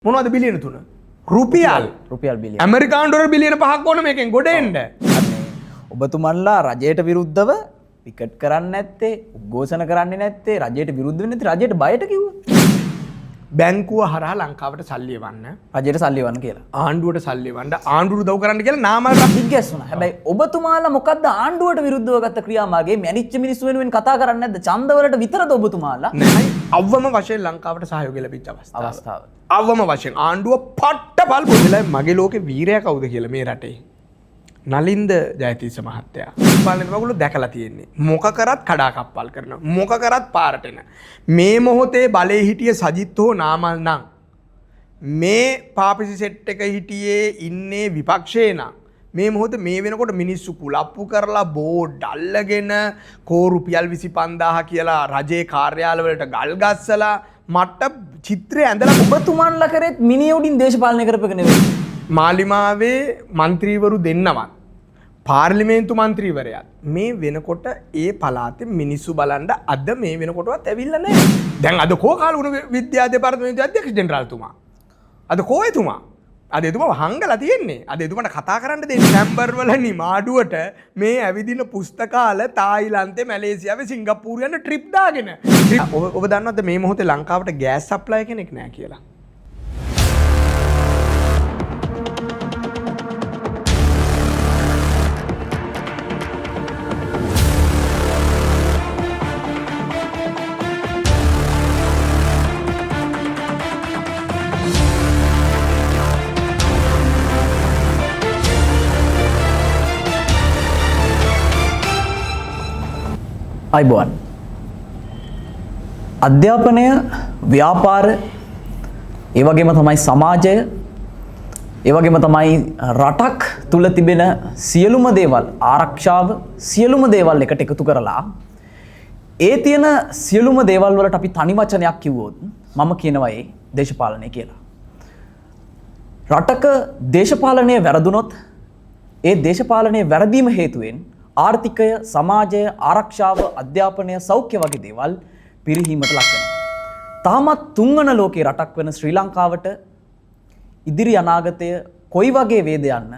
මොනවද බිලියන 3? රුපියල් බිලියන. ඇමරිකානු ඩොලර් බිලියන 5ක් ඕන මේකෙන් ගොඩ එන්න. ඔබතුමන්ලා රජයට විරුද්ධව පිකට් කරන්නේ නැත්තේ, උද්ඝෝෂණ කරන්නේ නැත්තේ, රජයට විරුද්ධ වෙන්නේ නැත්තේ, රජයට බයට කිව්වා. බැංකුව හරහා ලංකාවට සල්ලි එවන්න, රජයට සල්ලි එවන්න කියලා. ආණ්ඩුවට සල්ලි එවන්න, ආණ්ඩුවට උදව් කරන්න කියලා නාමල් ඉග්ගැස්සුණා. හැබැයි ඔබතුමාලා මොකද්ද ආණ්ඩුවට විරුද්ධව ගත්ත ක්‍රියාමාර්ගයේ මැනිච්ච මිනිස්සු වෙනුවෙන් කතා කරන්නේ නැද්ද? ඡන්දවලට විතරද ඔබතුමාලා? නැහැ. අවම වශයෙන් ලංකාවට සහයෝගය ලැබිච්ච අවස්ථාව. අවම වශයෙන් ආණ්ඩුව පට්ටපල් පොදලා මගේ ලෝකේ වීරයා කවුද කියලා මේ රටේ. නලින්ද ජයතිස්ස මහත්තයා. පාලන වගුල දැකලා තියෙන්නේ. මොක කරත් කඩාකප්පල් කරනවා. මොක කරත් පාරට එන. මේ මොහොතේ බලේ හිටිය සජිත් හෝ නාමල් නම් මේ පාපිසි සෙට් එක හිටියේ ඉන්නේ විපක්ෂේ නම් මේ මොහොත මේ වෙනකොට මිනිස්සු කුලප්පු කරලා බෝඩ් අල්ලගෙන කෝ රුපියල් 25000 කියලා රජේ කාර්යාලවලට ගල් ගස්සලා මට චිත්‍රය ඇඳලා ඔබතුමන්ලා කරෙත් මිනිහ උඩින් දේශපාලනය කරපෙක නෙවෙයි. මාලිමාවේ മന്ത്രിවරු දෙන්නවත් පාර්ලිමේන්තු මන්ත්‍රීවරයාත් මේ වෙනකොට ඒ පළාතේ මිනිස්සු බලන්න අද මේ වෙනකොටවත් ඇවිල්ලා නැහැ. දැන් අද කෝ කාලුණ විද්‍යා දෙපාර්තමේන්තුවේ අධ්‍යක්ෂ ජෙනරාල්තුමා. අද කෝ එතුමා? අද එතුමා හංගලා තියෙන්නේ. අද එතුමාට කතා කරන්න දෙන්නේ සැම්බර් වල නිමාඩුවට මේ ඇවිදින පුස්තකාල තායිලන්තේ මැලේසියාවේ සිංගප්පූරු යන ට්‍රිප් දාගෙන. ඔබ දන්නවද මේ මොහොතේ ලංකාවට ගෑස් සප්ලයි කෙනෙක් නැහැ කියලා? අයිබෝන් අධ්‍යාපනය ව්‍යාපාර ඒ වගේම තමයි සමාජය ඒ වගේම තමයි රටක් තුල තිබෙන සියලුම දේවල් ආරක්ෂාව සියලුම දේවල් එකට එකතු කරලා ඒ තියෙන සියලුම දේවල් වලට අපි තනි වචනයක් කිව්වොත් මම කියනවා ඒ දේශපාලනය කියලා. රටක දේශපාලනය වැරදුනොත් ඒ දේශපාලනයේ වැරදීම හේතුවෙන් ආර්ථිකය, සමාජය, ආරක්ෂාව, අධ්‍යාපනය, සෞඛ්‍ය වගේ දේවල් පිරිහීමට ලක් වෙනවා. තාමත් තුන්වන ලෝකේ රටක් වෙන ශ්‍රී ලංකාවට ඉදිරි අනාගතය කොයි වගේ වේද යන්න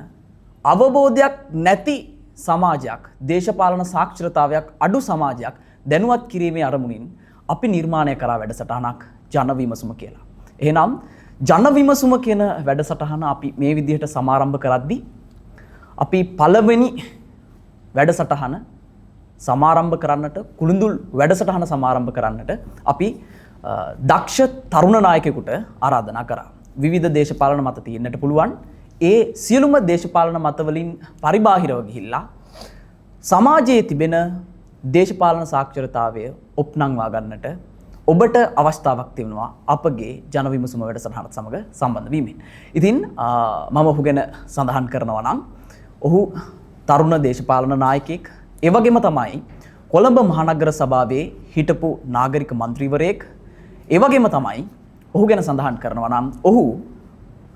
අවබෝධයක් නැති සමාජයක්, දේශපාලන සාක්ෂරතාවයක් අඩු සමාජයක් දැනුවත් කිරීමේ අරමුණින් අපි නිර්මාණය කරා වැඩසටහනක් ජන විමසුම කියලා. එහෙනම් ජන විමසුම කියන වැඩසටහන අපි මේ විදිහට සමාරම්භ කරද්දී අපි පළවෙනි වැඩසටහන සමාරම්භ කරන්නට කුළුඳුල් වැඩසටහන සමාරම්භ කරන්නට අපි දක්ෂ තරුණ නායකයෙකුට ආරාධනා කරා. විවිධ දේශපාලන මත තියෙන්නට පුළුවන්. ඒ සියලුම දේශපාලන මතවලින් පරිබාහිරව ගිහිල්ලා සමාජයේ තිබෙන දේශපාලන සාක්ෂරතාවය ඔප්නංවා ගන්නට ඔබට අවස්ථාවක් තිබෙනවා අපගේ ජන විමසුම වැඩසටහනත් සමග සම්බන්ධ වීමෙන්. ඉතින් මම ඔහු ගැන සඳහන් කරනවා නම් ඔහු තරුණ දේශපාලන නායකයෙක්, ඒ වගේම තමයි කොළඹ මහනගර සභාවේ හිටපු නාගරික මන්ත්‍රීවරයෙක්, ඒ වගේම තමයි ඔහු ගැන සඳහන් කරනවා නම් ඔහු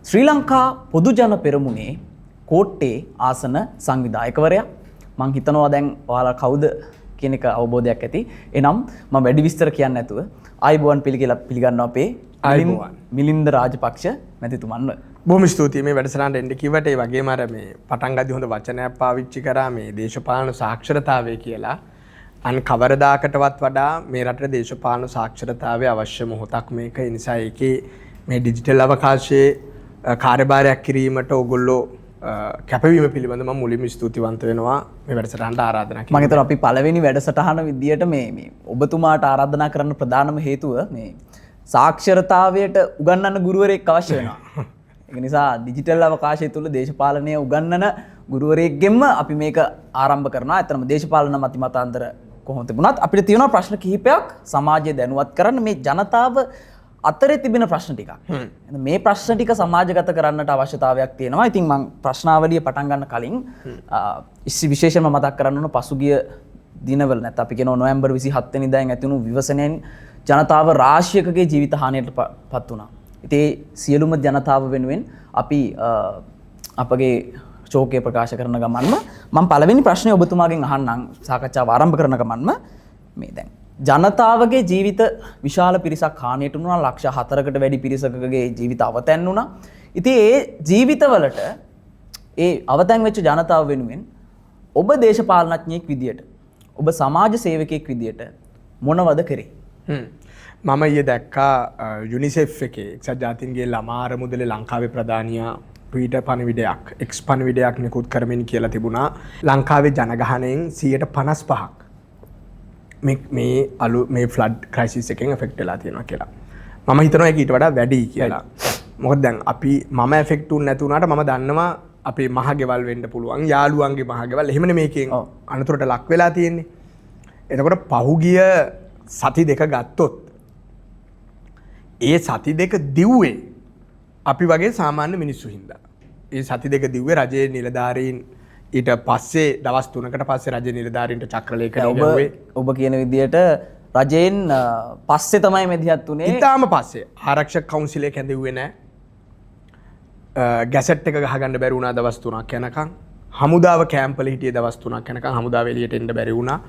ශ්‍රී ලංකා පොදු ජන පෙරමුණේ කෝට්ටේ ආසන සංවිධායකවරයා. මම හිතනවා දැන් ඔයාලා කවුද කියන එක අවබෝධයක් ඇති. එනම් මම වැඩි විස්තර කියන්නේ නැතුව ආයිබෝන් පිළිගන්නවා අපේ මිලින්ද රාජපක්ෂ මැතිතුමන්ව. බොහොම ස්තුතියි මේ වැඩසටහනට එන්න කිව්වට. ඒ වගේම අර මේ පටන් ගද්දි හොඳ වචනයක් පාවිච්චි කරා මේ දේශපාලන සාක්ෂරතාවය කියලා. අන් කවරදාකටවත් වඩා මේ රටේ දේශපාලන සාක්ෂරතාවය අවශ්‍ය මොහොතක් මේක. ඒ නිසා ඒකේ මේ ඩිජිටල් අවකාශයේ කාර්යභාරයක් කිරීමට ඕගොල්ලෝ කැපවීම පිළිබඳව මම මුලින්ම ස්තුතිවන්ත වෙනවා මේ වැඩසටහනට ආරාධනා කරලා. මම හිතනවා අපි පළවෙනි වැඩසටහන විදියට මේ ඔබතුමාට ආරාධනා කරන්න ප්‍රධානම හේතුව මේ සාක්ෂරතාවයට උගන්වන්න ගුරුවරයෙක් අවශ්‍ය වෙනවා. ඒක නිසා ඩිජිටල් අවකාශය තුල දේශපාලනය උගන්වන ගුරුවරයෙක්ගෙන්ම අපි මේක ආරම්භ කරනවා. ඇත්තටම දේශපාලන මතිමතාන්තර කොහොමද තිබුණත් අපිට තියෙන ප්‍රශ්න කිහිපයක් සමාජය දැනුවත් කරන්න මේ ජනතාව අතරේ තිබෙන ප්‍රශ්න ටිකක්. මේ ප්‍රශ්න ටික සමාජගත කරන්නට අවශ්‍යතාවයක් තියෙනවා. ඉතින් මම ප්‍රශ්නාවලිය පටන් ගන්න කලින් විශේෂයෙන්ම මතක් කරන්න ඕන පසුගිය දිනවල නැත්නම් අපි කියනවා නොවැම්බර් 27 වෙනිදා ඇති වුණු විවසනයෙන් ජනතාව රාශියකගේ ජීවිත හානියට පත් වුණා. ඉතින් සියලුම ජනතාව වෙනුවෙන් අපි අපගේ ශෝකය ප්‍රකාශ කරන ගමන්ම මම පළවෙනි ප්‍රශ්නේ ඔබතුමාගෙන් අහන්නම් සාකච්ඡාව ආරම්භ කරන ගමන්ම මේ දැන් ජනතාවගේ ජීවිත විශාල පිරිසක් හානියට වුණා. ලක්ෂ 4කට වැඩි පිරිසකගේ ජීවිත අවතැන් වුණා. ඉතින් ඒ ජීවිතවලට ඒ අවතැන් වෙච්ච ජනතාව වෙනුවෙන් ඔබ දේශපාලනඥයෙක් විදියට ඔබ සමාජ සේවකයෙක් විදියට මොනවද කරේ? මම ඊයේ දැක්කා යුනිසෙෆ් එකේ එක්සත් ජාතීන්ගේ ළමා අරමුදලේ ලංකාවේ ප්‍රධානියා ට්විටර් පණිවිඩයක් එක්ස් පණිවිඩයක් නිකුත් කරමින් කියලා තිබුණා ලංකාවේ ජනගහනයෙන් 55ක් මේ ෆ්ලඩ් ක්‍රයිසිස් එකෙන් එෆෙක්ට් වෙලා තියෙනවා කියලා. මම හිතනවා ඒක ඊට වඩා වැඩි කියලා. මොකද දැන් මම එෆෙක්ට් වුනේ නැති වුණාට මම දන්නවා අපේ මහගෙවල් වෙන්න පුළුවන් යාළුවන්ගේ මහගෙවල් එහෙමනේ මේකෙන් අනතුරට ලක් වෙලා තියෙන්නේ. එතකොට පහුගිය සති දෙක ගත්තොත් ඒ සති දෙක දිව්වේ අපි වගේ සාමාන්‍ය මිනිස්සු හින්දා. ඒ සති දෙක දිව්වේ රජයේ නිලධාරීන් ඊට පස්සේ දවස් 3කට පස්සේ රජයේ නිලධාරීන්ට චක්‍රලේඛනය ගැව්වේ. ඔබ කියන විදිහට රජයෙන් පස්සේ තමයි මෙදිහත් උනේ. ඊටාම පස්සේ ආරක්ෂක කවුන්සිලේ කැඳෙව්වේ නැහැ. ගැසට් එක ගහගන්න බැරි වුණා දවස් 3ක් යනකම්. හමුදාව කැම්ප් වල හිටියේ දවස් 3ක් යනකම් හමුදාව එළියට එන්න බැරි වුණා.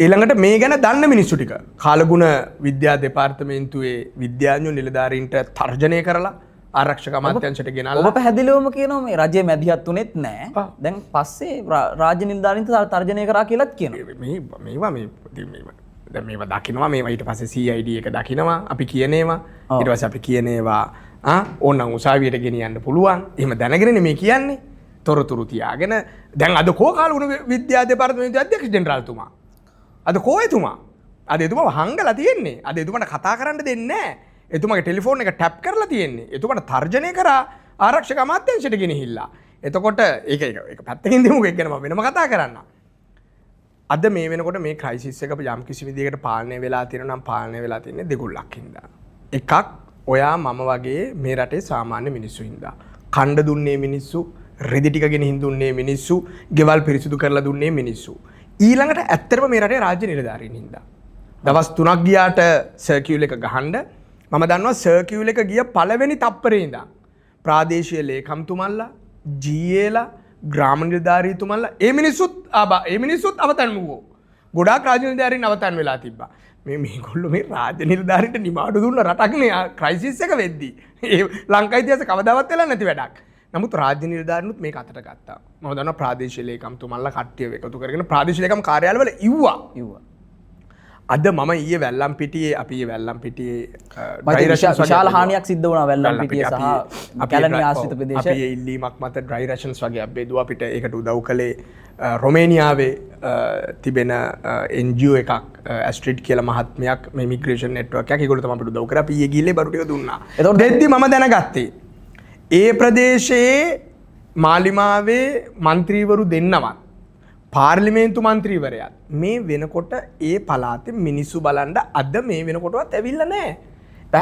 ඊළඟට මේ ගැන දන්න මිනිස්සු ටික කාලගුණ විද්‍යා දෙපාර්තමේන්තුවේ විද්‍යාඥයෝ නිලධාරීන්ට තර්ජනය කරලා ආරක්ෂක අමාත්‍යාංශයට ගෙනල්ලා ඔබ පැහැදිලිවම කියනවා මේ රජයේ මැදිහත් උනේත් නැහැ. දැන් පස්සේ රාජ්‍ය නිලධාරීන්ට තර්ජනය කරා කියලාත් කියනවා. මේවා දකින්නවා මේවා ඊට පස්සේ CID එක දකින්නවා අපි කියන ඒවා ඊට පස්සේ අපි කියන ඒවා ඕනනම් උසාවියට ගෙනියන්න පුළුවන්. එහෙම දැනගෙනනේ මේ කියන්නේ. තොරතුරු තියාගෙන දැන් අද කෝ කාලගුණ විද්‍යා දෙපාර්තමේන්තුවේ අධ්‍යක්ෂ ජෙනරාල්තුමා අද කෝ එතුමා අද එතුමාව හංගලා තියෙන්නේ. අද එතුමාට කතා කරන්න දෙන්නේ නැහැ. එතුමාගේ ටෙලිෆෝන් එක ටැප් කරලා තියෙන්නේ. එතුමාට තර්ජනය කරා ආරක්ෂක අමාත්‍යාංශයට ගෙනහිල්ලා. එතකොට ඒක පැත්තකින් දෙමුකෝ ඒක ගැන මම වෙනම කතා කරන්න. අද මේ වෙනකොට මේ ක්‍රයිසිස් එක යම් කිසි විදිහකට පාලනය වෙලා තියෙනවා නම් පාලනය වෙලා තියෙන්නේ දෙගොල්ලක් හින්දා. එකක් ඔයා මම වගේ මේ රටේ සාමාන්‍ය මිනිස්සු හින්දා. කණ්ඩ දුන්නේ මිනිස්සු, රෙදි ටික ගෙනින් දුන්නේ මිනිස්සු, ගෙවල් පිරිසිදු කරලා දුන්නේ මිනිස්සු. ඊළඟට ඇත්තටම මේ රටේ රාජ්‍ය නිලධාරීන් හින්දා. දවස් 3ක් ගියාට සර්කියුල් එක ගහන්න මම දන්නවා සර්කියුල් එක ගිය පළවෙනි තප්පරේ ඉඳන් ප්‍රාදේශීය ලේකම්තුමන්ලා, GAලා, ග්‍රාම නිලධාරීතුමන්ලා ඒ මිනිස්සුත් අවතන් වූවෝ. ගොඩාක් රාජ්‍ය නිලධාරීන් අවතන් වෙලා තිබ්බා. මේගොල්ලෝ මේ රාජ්‍ය නිලධාරීන්ට නිමාඩු දුන්න රටක් නේ ක්‍රයිසිස් එක වෙද්දී. ඒ ලංකා ඉතිහාසෙ කවදාවත් වෙලා නැති වැඩක්. නමුත් රාජ්‍ය නිලධාරීනුත් මේක අතට ගත්තා. මම දන්නවා ප්‍රාදේශීය ලේකම්තුමන්ලා කට්ටිය එකතු කරගෙන ප්‍රාදේශීය ලේකම් කාර්යාලවල ඉව්වා. අද මම ඊයේ වැල්ලම්පිටියේ අපි ඊයේ වැල්ලම්පිටියේ ඩ්‍රයි රේෂන්ස් විශාල හානියක් සිද්ධ වුණා වැල්ලම්පිටිය සහ කැලණිය ආශ්‍රිත ප්‍රදේශ. අපි ඉල්ලීමක් මත ඩ්‍රයි රේෂන්ස් වගේ අපේදුවා අපිට ඒකට උදව් කළේ රොමේනියාවේ තිබෙන NGO එකක් ඇස්ට්‍රිඩ් කියලා මහත්මයක් මේ ඉමිග්‍රේෂන් නෙට්වර්ක් එකක්. ඒගොල්ලෝ තමයි අපිට උදව් කරා. අපි ඊයේ ගිහලා බඩු ටික දුන්නා. ඒතකොට දෙද්දි මම දැනගත්තේ ඒ ප්‍රදේශයේ මාලිමාවේ മന്ത്രിවරු දෙන්නවත් පාර්ලිමේන්තු මන්ත්‍රීවරයාත් මේ වෙනකොට ඒ පළාතේ මිනිස්සු බලන්න අද මේ වෙනකොටවත් ඇවිල්ලා නැහැ.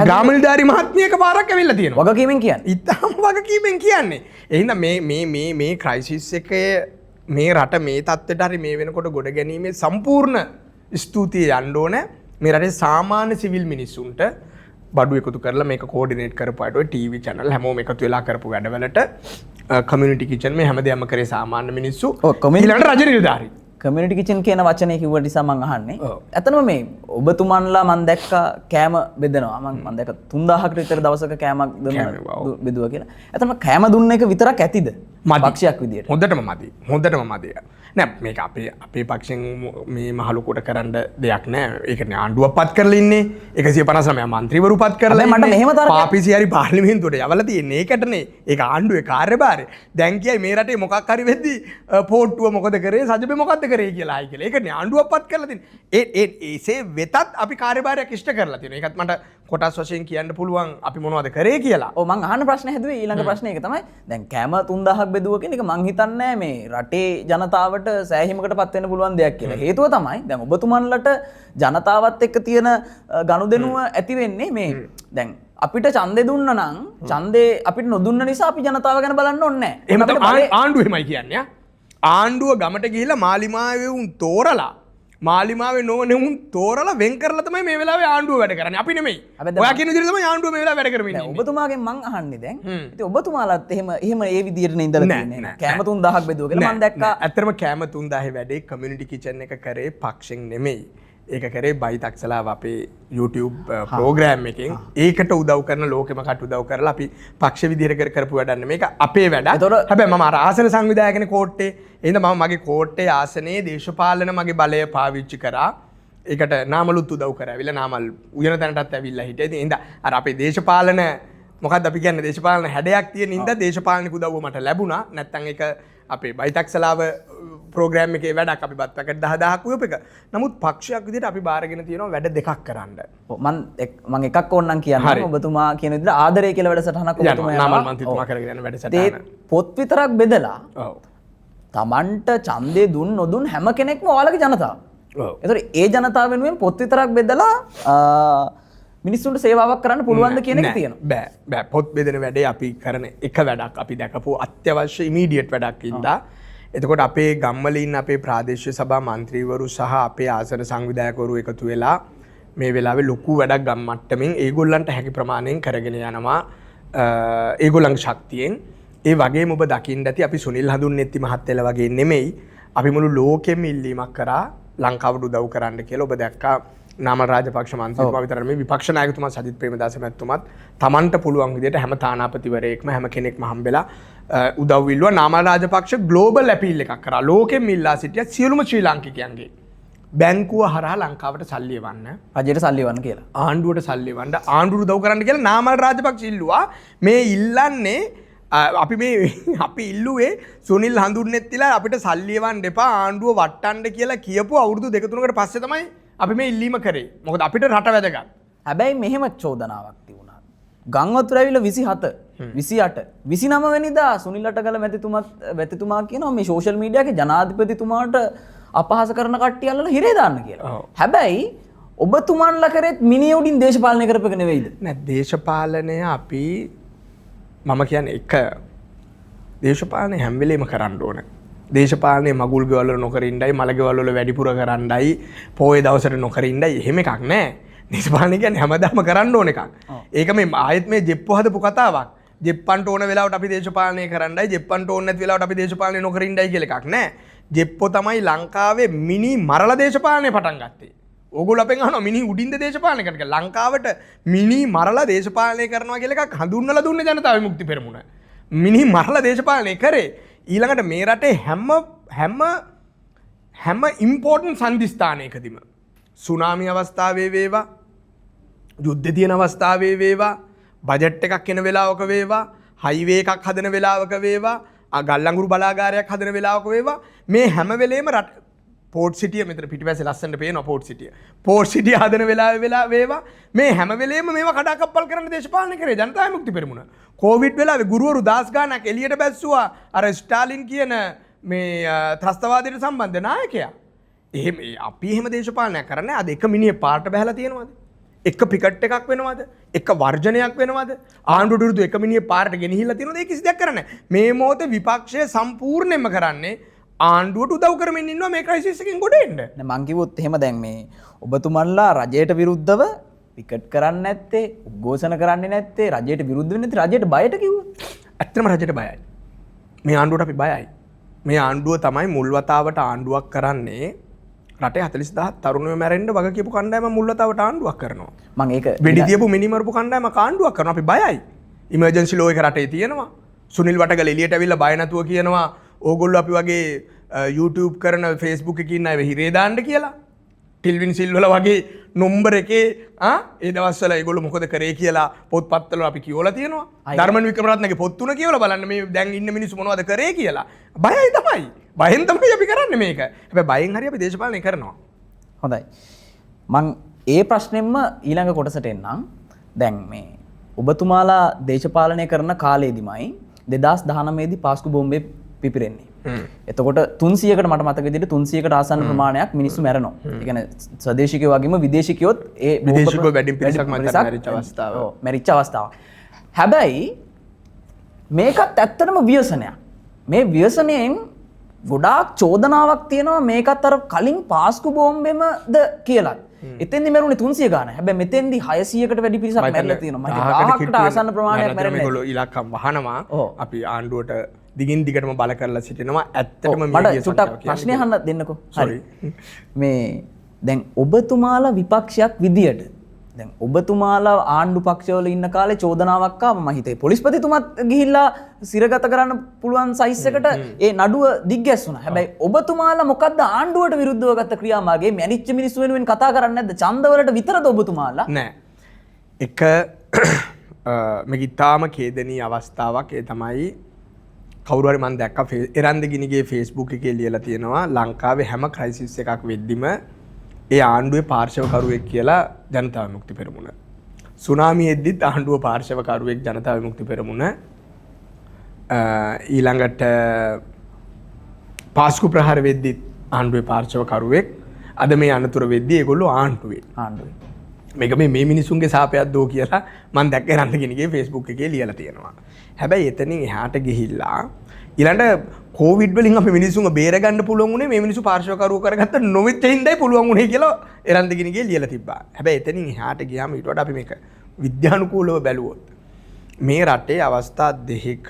ග්‍රාම නිලධාරී මහත්මියක පාරක් ඇවිල්ලා තියෙනවා. වගකීමෙන් කියන්නේ. ඉතාලම වගකීමෙන් කියන්නේ. එහෙනම් මේ ක්‍රයිසිස් එකේ මේ රට මේ තත්ත්වයට හරි මේ වෙනකොට ගොඩ ගැනීමේ සම්පූර්ණ ස්තුතිය යන්න ඕනේ. මේ රටේ සාමාන්‍ය සිවිල් මිනිස්සුන්ට බඩු එකතු කරලා මේක කෝඩිනේට් කරපු අයට ඔය ටීවී channel හැමෝම එකතු වෙලා කරපු වැඩවලට කමියුනිටි කිචන් මේ හැමදේම කරේ සාමාන්‍ය මිනිස්සු. ඊළඟට රජ නිලධාරී. කමියුනිටි කිචන් කියන වචනේ කිව්ව නිසා මම අහන්නේ. ඇත්තනම මේ ඔබතුමන්ලා මම දැක්කා කෑම බෙදනවා. මම දැක්ක 3000කට විතර දවසක කෑමක් බෙදුවා කියලා. ඇත්තනම කෑම දුන්න එක විතරක් ඇතිද? පක්ෂයක් විදියට. හොඳටම මදි. නෑ මේක අපේ පක්ෂෙන් මේ මහලුකොට කරන්න දෙයක් නෑ. ඒකනේ ආණ්ඩුවක් පත් කරලා ඉන්නේ. 159 මන්ත්‍රීවරු පත් කරලා ඉන්නේ. මට මෙහෙම තරක පාපිසි හරි පාර්ලිමේන්තුවට යවලා තියෙන්නේ. ඒකටනේ. ඒක ආණ්ඩුවේ කාර්යභාරය. දැන් කියයි මේ රටේ මොකක් හරි වෙද්දි පොට්ටුව මොකද කරේ? සජබේ මොකද්ද කරේ කියලා ආයි කියලා. ඒකනේ ආණ්ඩුවක් පත් කරලා තියෙන්නේ. ඒසේ වෙතත් අපි කාර්යභාරයක් ඉෂ්ට කරලා තියෙනවා. ඒකත් මට කොටස් වශයෙන් කියන්න පුළුවන් අපි මොනවද කරේ කියලා. ඔව් මං අහන්න ප්‍රශ්නේ හැදුවේ ඊළඟ ප්‍රශ්නේ ඒක තමයි. දැන් කෑම 3000ක් බෙදුවා කියන එක මං හිතන්නේ මේ රටේ ජනතාවට සෑහීමකට පත් වෙන්න පුළුවන් දෙයක් කියලා. හේතුව තමයි දැන් ඔබතුමන්ලට ජනතාවත් එක්ක තියෙන ගනුදෙනුව ඇති වෙන්නේ මේ දැන් අපිට ඡන්දේ දුන්න නම් ඡන්දේ අපිට නොදුන්න නිසා අපි ජනතාව ගැන බලන්න ඕනේ නැහැ. එහෙම තමයි ආණ්ඩුව එහෙමයි කියන්නේ. ආණ්ඩුව ගමට ගිහිල්ලා මාලිමාවේ උන් තෝරලා මාලිමාවේ නොවන උන් තෝරලා වෙන් කරලා තමයි මේ වෙලාවේ ආණ්ඩුව වැඩ කරන්නේ. අපි නෙමෙයි. ඔයා කියන විදිහට තමයි ආණ්ඩුව මේ වෙලාවේ වැඩ කරමින් ඉන්නේ. ඔබතුමාගෙන් මං අහන්නේ දැන්. ඉතින් ඔබතුමාලත් එහෙම ඒ විදිහටනේ ඉඳලා තියෙන්නේ. කෑම 3000ක් බෙදුවා කියලා මං දැක්කා. ඇත්තටම කෑම 3000 වැඩේ කමියුනිටි කිචන් එක කරේ පක්ෂෙන් නෙමෙයි. ඒක කරේ බයිතක්සලාව අපේ YouTube ප්‍රෝග්‍රෑම් එකෙන් ඒකට උදව් කරන ලෝකෙම කට උදව් කරලා අපි පක්ෂ විදිහට කරපු වැඩක් මේක අපේ වැඩ. හැබැයි මම අර ආසන සංවිධායකනේ කෝට්ටේ. එහෙනම් මම මගේ කෝට්ටේ ආසනයේ දේශපාලන මගේ බලය පාවිච්චි කරා. ඒකට නාමලුත් උදව් කරාවිලා නාමල් උයන තැනටත් ඇවිල්ලා හිටියේ. ඉතින් එහෙනම් අර අපේ දේශපාලන මොකක්ද අපි කියන්නේ දේශපාලන හැඩයක් තියෙන ඉඳ දේශපාලනික උදව්ව මට ලැබුණා. නැත්තම් ඒක අපේ බයිතක්සලාව ප්‍රෝග්‍රෑම් එකේ වැඩක් අපි බත් පැකට් 10000ක් උයප එක. නමුත් පක්ෂයක් විදිහට අපි බාරගෙන තියෙනවා වැඩ දෙකක් කරන්න. මම එකක් ඕනනම් කියන්නම් ඔබතුමා කියන විදිහට ආදරය කියලා වැඩසටහනක් ඔබතුමා නාමල් මන්ත්‍රීතුමා කරගෙන යන වැඩසටහන. පොත් විතරක් බෙදලා තමන්ට ඡන්දේ දුන් නොදුන් හැම කෙනෙක්ම ඔයාලගේ ජනතාව. ඒතකොට ඒ ජනතාව වෙනුවෙන් පොත් විතරක් බෙදලා මිනිස්සුන්ට සේවාවක් කරන්න පුළුවන්ද කියන එක තියෙනවා. බෑ පොත් බෙදෙන වැඩේ අපි කරන එක වැඩක් අපි දැකපු අත්‍යවශ්‍ය ඉමීඩියට් වැඩක් ඉඳලා. එතකොට අපේ ගම්වල ඉන්න අපේ ප්‍රාදේශීය සභා මන්ත්‍රීවරු සහ අපේ ආසන සංවිධායකවරු එකතු වෙලා මේ වෙලාවේ ලොකු වැඩක් ගම් මට්ටමින් ඒගොල්ලන්ට හැකි ප්‍රමාණයෙන් කරගෙන යනවා. ඒගොල්ලන්ගේ ශක්තියෙන් ඒ වගේම ඔබ දකින්න ඇති අපි සුනිල් හඳුන්නෙත්ති මහත්තයලා වගේ නෙමෙයි අපි මුළු ලෝකෙම ඉල්ලීමක් කරා ලංකාවට උදව් කරන්න කියලා. ඔබ දැක්කා නාමල් රාජපක්ෂ මන්ත්‍රීතුමා විතර නෙමෙයි විපක්ෂ නායකතුමා සජිත් ප්‍රේමදාස මැතිතුමත් තමන්ට පුළුවන් විදිහට හැම තානාපතිවරයෙක්ම හැම කෙනෙක්ම හම්බෙලා උදව් ඉල්ලුවා. නාමල් රාජපක්ෂ ග්ලෝබල් අපීල් එකක් කරා. ලෝකෙම ඉල්ලා සිටිය සියලුම ශ්‍රී ලාංකිකයන්ගේ බැංකුව හරහා ලංකාවට සල්ලි එවන්න, රජයට සල්ලි එවන්න කියලා. ආණ්ඩුවට සල්ලි එවන්න, ආණ්ඩුව උදව් කරන්න කියලා නාමල් රාජපක්ෂ ඉල්ලුවා. මේ ඉල්ලන්නේ අපි ඉල්ලුවේ සුනිල් හඳුන්නෙත්තිලා අපිට සල්ලි එවන්න එපා ආණ්ඩුව වට්ටන්න කියලා කියපු අවුරුදු 2-3කට පස්සේ තමයි අපි මේ ඉල්ලීම කරේ. මොකද අපිට රට වැදගත්. හැබැයි මෙහෙම චෝදනාවක් තිබුණා. ගංවතුර ඇවිල්ලා 27, 28, 29 වෙනිදා සුනිල් අටගල මැතිතුමා කියනවා මේ සෝෂල් මීඩියාවේ ජනාධිපතිතුමාට අපහාස කරන කට්ටිය අල්ලලා හිරේ දාන්න කියලා. හැබැයි ඔබතුමාන්ලා කරේත් මිනිහ උඩින් දේශපාලනය කරපෙක නෙවෙයිද? නෑ දේශපාලනය අපි මම කියන්නේ එක දේශපාලනය හැම වෙලේම කරන්න ඕන. දේශපාලනය මගුල් ගෙවල් වල නොකර ඉන්නයි, මල ගෙවල් වල වැඩිපුර කරන්නයි, පොයේ දවසට නොකර ඉන්නයි එහෙම එකක් නෑ. දේශපාලනය කියන්නේ හැමදාම කරන්න ඕන එකක්. ඒක මේ ආයෙත් මේ ජෙප්පු හදපු කතාවක්. ජෙප්පන්ට ඕන වෙලාවට අපි දේශපාලනය කරන්නයි, ජෙප්පන්ට ඕන නැති වෙලාවට අපි දේශපාලනය නොකර ඉන්නයි කියලා එකක් නෑ. ජෙප්පෝ තමයි ලංකාවේ මිනි මරලා දේශපාලනය පටන් ගත්තේ. ඕගොල්ලෝ අපෙන් අහනවා මිනි උඩින්ද දේශපාලනය කරන්න කියලා. ලංකාවට මිනි මරලා දේශපාලනය කරනවා කියලා එකක් හඳුන්වලා දුන්නේ ජනතා විමුක්ති පෙරමුණ. මිනි මරලා දේශපාලනය කරේ. ඊළඟට මේ රටේ හැම ඉම්පෝර්ටන්ට් සංදිස්ථානයකදීම සුනාමි අවස්ථාවේ වේවා, යුද්ධ තියෙන අවස්ථාවේ වේවා, බජට් එකක් එන වෙලාවක වේවා, හයිවේ එකක් හදන වෙලාවක වේවා, ගල්ලංගුරු බලාගාරයක් හදන වෙලාවක වේවා, මේ හැම වෙලේම රට පෝට් සිටිය මෙතන පිටිපස්සේ ලස්සනට පේනවා පෝට් සිටිය. පෝට් සිටිය හදන වෙලාවේ වේවා මේ හැම වෙලේම මේවා කඩාකප්පල් කරන්න දේශපාලනය කරේ ජනතා විමුක්ති පෙරමුණ. කොවිඩ් වෙලාවේ ගුරුවරු 10 ගාණක් එළියට බැස්සුවා අර ස්ටාලින් කියන මේ ත්‍රස්තවාදයට සම්බන්ධ නායකයා. එහෙම අපි එහෙම දේශපාලනයක් කරන්නේ අද එක මිනිහ පාට බහැලා තියෙනවද? එක පිකට් එකක් වෙනවද? එක වර්ජනයක් වෙනවද? ආණ්ඩුවට විරුද්ධ එක මිනිහ පාරට ගෙනහිල්ලා තියෙනවද? ඒ කිසි දෙයක් කරන්නේ නැහැ. මේ මොහොතේ විපක්ෂය සම්පූර්ණයෙන්ම කරන්නේ ආණ්ඩුවට උදව් කරමින් ඉන්නවා මේ ක්‍රයිසිස් එකෙන් ගොඩ එන්න. නෑ මං කිව්වොත් එහෙම දැන් මේ ඔබතුමන්ලා රජයට විරුද්ධව පිකට් කරන්නේ නැත්තේ, උද්ඝෝෂණ කරන්නේ නැත්තේ, රජයට විරුද්ධ වෙන්නේ නැත්තේ, රජයට බයට කිව්වොත්. ඇත්තටම රජයට බයයි. මේ ආණ්ඩුවට අපි බයයි. මේ ආණ්ඩුව තමයි මුල් වතාවට ආණ්ඩුවක් කරන්නේ. රටේ 40000 තරුණයෝ මැරෙන්න වග කියපු කණ්ඩායම මුල් වතාවට ආණ්ඩුවක් කරනවා. මං ඒක වෙඩි තියපු මිනිමරපු කණ්ඩායම ආණ්ඩුවක් කරනවා. අපි බයයි. ඉමර්ජන්සි ලෝ එක රටේ තියෙනවා. සුනිල් වටගල එළියට ඇවිල්ලා බය නැතුව කියනවා ඕගොල්ලෝ අපි වගේ YouTube කරන Facebook එකේ ඉන්න අය හිරේ දාන්න කියලා. ටිල්වින් සිල්වල වගේ නම්බර එකේ ඒ දවස්වල ඒගොල්ලෝ මොකද කරේ කියලා පොත්පත්වල අපි කියවලා තියෙනවා. ධර්මන් වික්‍රමරත්නගේ පොත් තුන කියවලා බලන්න මේ දැන් ඉන්න මිනිස්සු මොනවද කරේ කියලා. බයයි තමයි. බයෙන් තමයි අපි කරන්නේ මේක. හැබැයි බයෙන් හරි අපි දේශපාලනය කරනවා. හොඳයි. මං ඒ ප්‍රශ්නෙම්ම ඊළඟ කොටසට එන්නම්. දැන් මේ ඔබතුමාලා දේශපාලනය කරන කාලෙදිමයි 2019 දී පාස්කු බෝම්බේ පිපිරෙන්නේ. එතකොට 300කට මට මතක විදිහට 300කට ආසන්න ප්‍රමාණයක් මිනිස්සු මැරෙනවා. ඒ කියන්නේ ස්වදේශිකයෝ වගේම විදේශිකයොත් ඒ විදේශිකයෝ වැඩි පිරිසක් මැරිච්ච අවස්ථාව. මැරිච්ච අවස්ථාව. හැබැයි මේකත් ඇත්තටම ව්‍යසනයක්. මේ ව්‍යසනයෙන් ගොඩාක් චෝදනාවක් තියෙනවා මේකත් අර කලින් පාස්කු බෝම්බෙමද කියලා. එතෙන්දි මැරුණේ 300 ගාන. හැබැයි මෙතෙන්දි 600කට වැඩි පිරිසක් මැරලා තියෙනවා. මම 1000කට ආසන්න ප්‍රමාණයක් මැරෙන්නේ. ඒගොල්ලෝ ඉලක්කම් වහනවා. අපි ආණ්ඩුවට දිගින් දිගටම බල කරලා සිටිනවා. ඇත්තටම මට චුට්ටක් ප්‍රශ්නය අහන්න දෙන්නකෝ. හරි. මේ දැන් ඔබතුමාලා විපක්ෂයක් විදියට දැන් ඔබතුමාලා ආණ්ඩු පක්ෂවල ඉන්න කාලේ චෝදනාවක් ආවා මම හිතේ පොලිස්පතිතුමත් ගිහිල්ලා සිරගත කරන්න පුළුවන් සයිස් එකට ඒ නඩුව දිග්ගැස්සුණා. හැබැයි ඔබතුමාලා මොකද්ද ආණ්ඩුවට විරුද්ධව ගත්ත ක්‍රියාමාර්ගය මැරිච්ච මිනිස්සු වෙනුවෙන් කතා කරන්නේ නැද්ද? ඡන්දවලට විතරද ඔබතුමාලා? නෑ. එක මේක ඉතාම ඛේදනීය අවස්ථාවක්. ඒ තමයි කවුරු හරි මම දැක්ක එරන්දගිනිගේ Facebook එකේ ලියලා තියෙනවා ලංකාවේ හැම ක්‍රයිසිස් එකක් වෙද්දිම ඒ ආණ්ඩුවේ පාර්ශවකරුවෙක් කියලා ජනතා විමුක්ති පෙරමුණ. සුනාමි එද්දිත් ආණ්ඩුව පාර්ශවකරුවෙක් ජනතා විමුක්ති පෙරමුණ. ඊළඟට පාස්කු ප්‍රහාර වෙද්දිත් ආණ්ඩුවේ පාර්ශවකරුවෙක්. අද මේ අනතුර වෙද්දී ඒගොල්ලෝ ආණ්ඩුවේ. මේක මේ මිනිසුන්ගේ සාපයක් දෝ කියලා මම දැක්ක රන්දගිනිගේ Facebook එකේ ලියලා තියෙනවා. හැබැයි එතනින් එහාට ගිහිල්ලා ඊළඟට කොවිඩ් වලින් අපි මිනිසුන්ව බේරගන්න පුළුවන් උනේ මේ මිනිස්සු පාර්ශවකරුවෝ කරගත්ත නොවෙච්ච හින්දායි පුළුවන් උනේ කියලා එරන්දගිනිගේ ලියලා තිබ්බා. හැබැයි එතනින් එහාට ගියාම ඊට වඩා අපි මේක විද්‍යානුකූලව බැලුවොත් මේ රටේ අවස්ථා දෙකක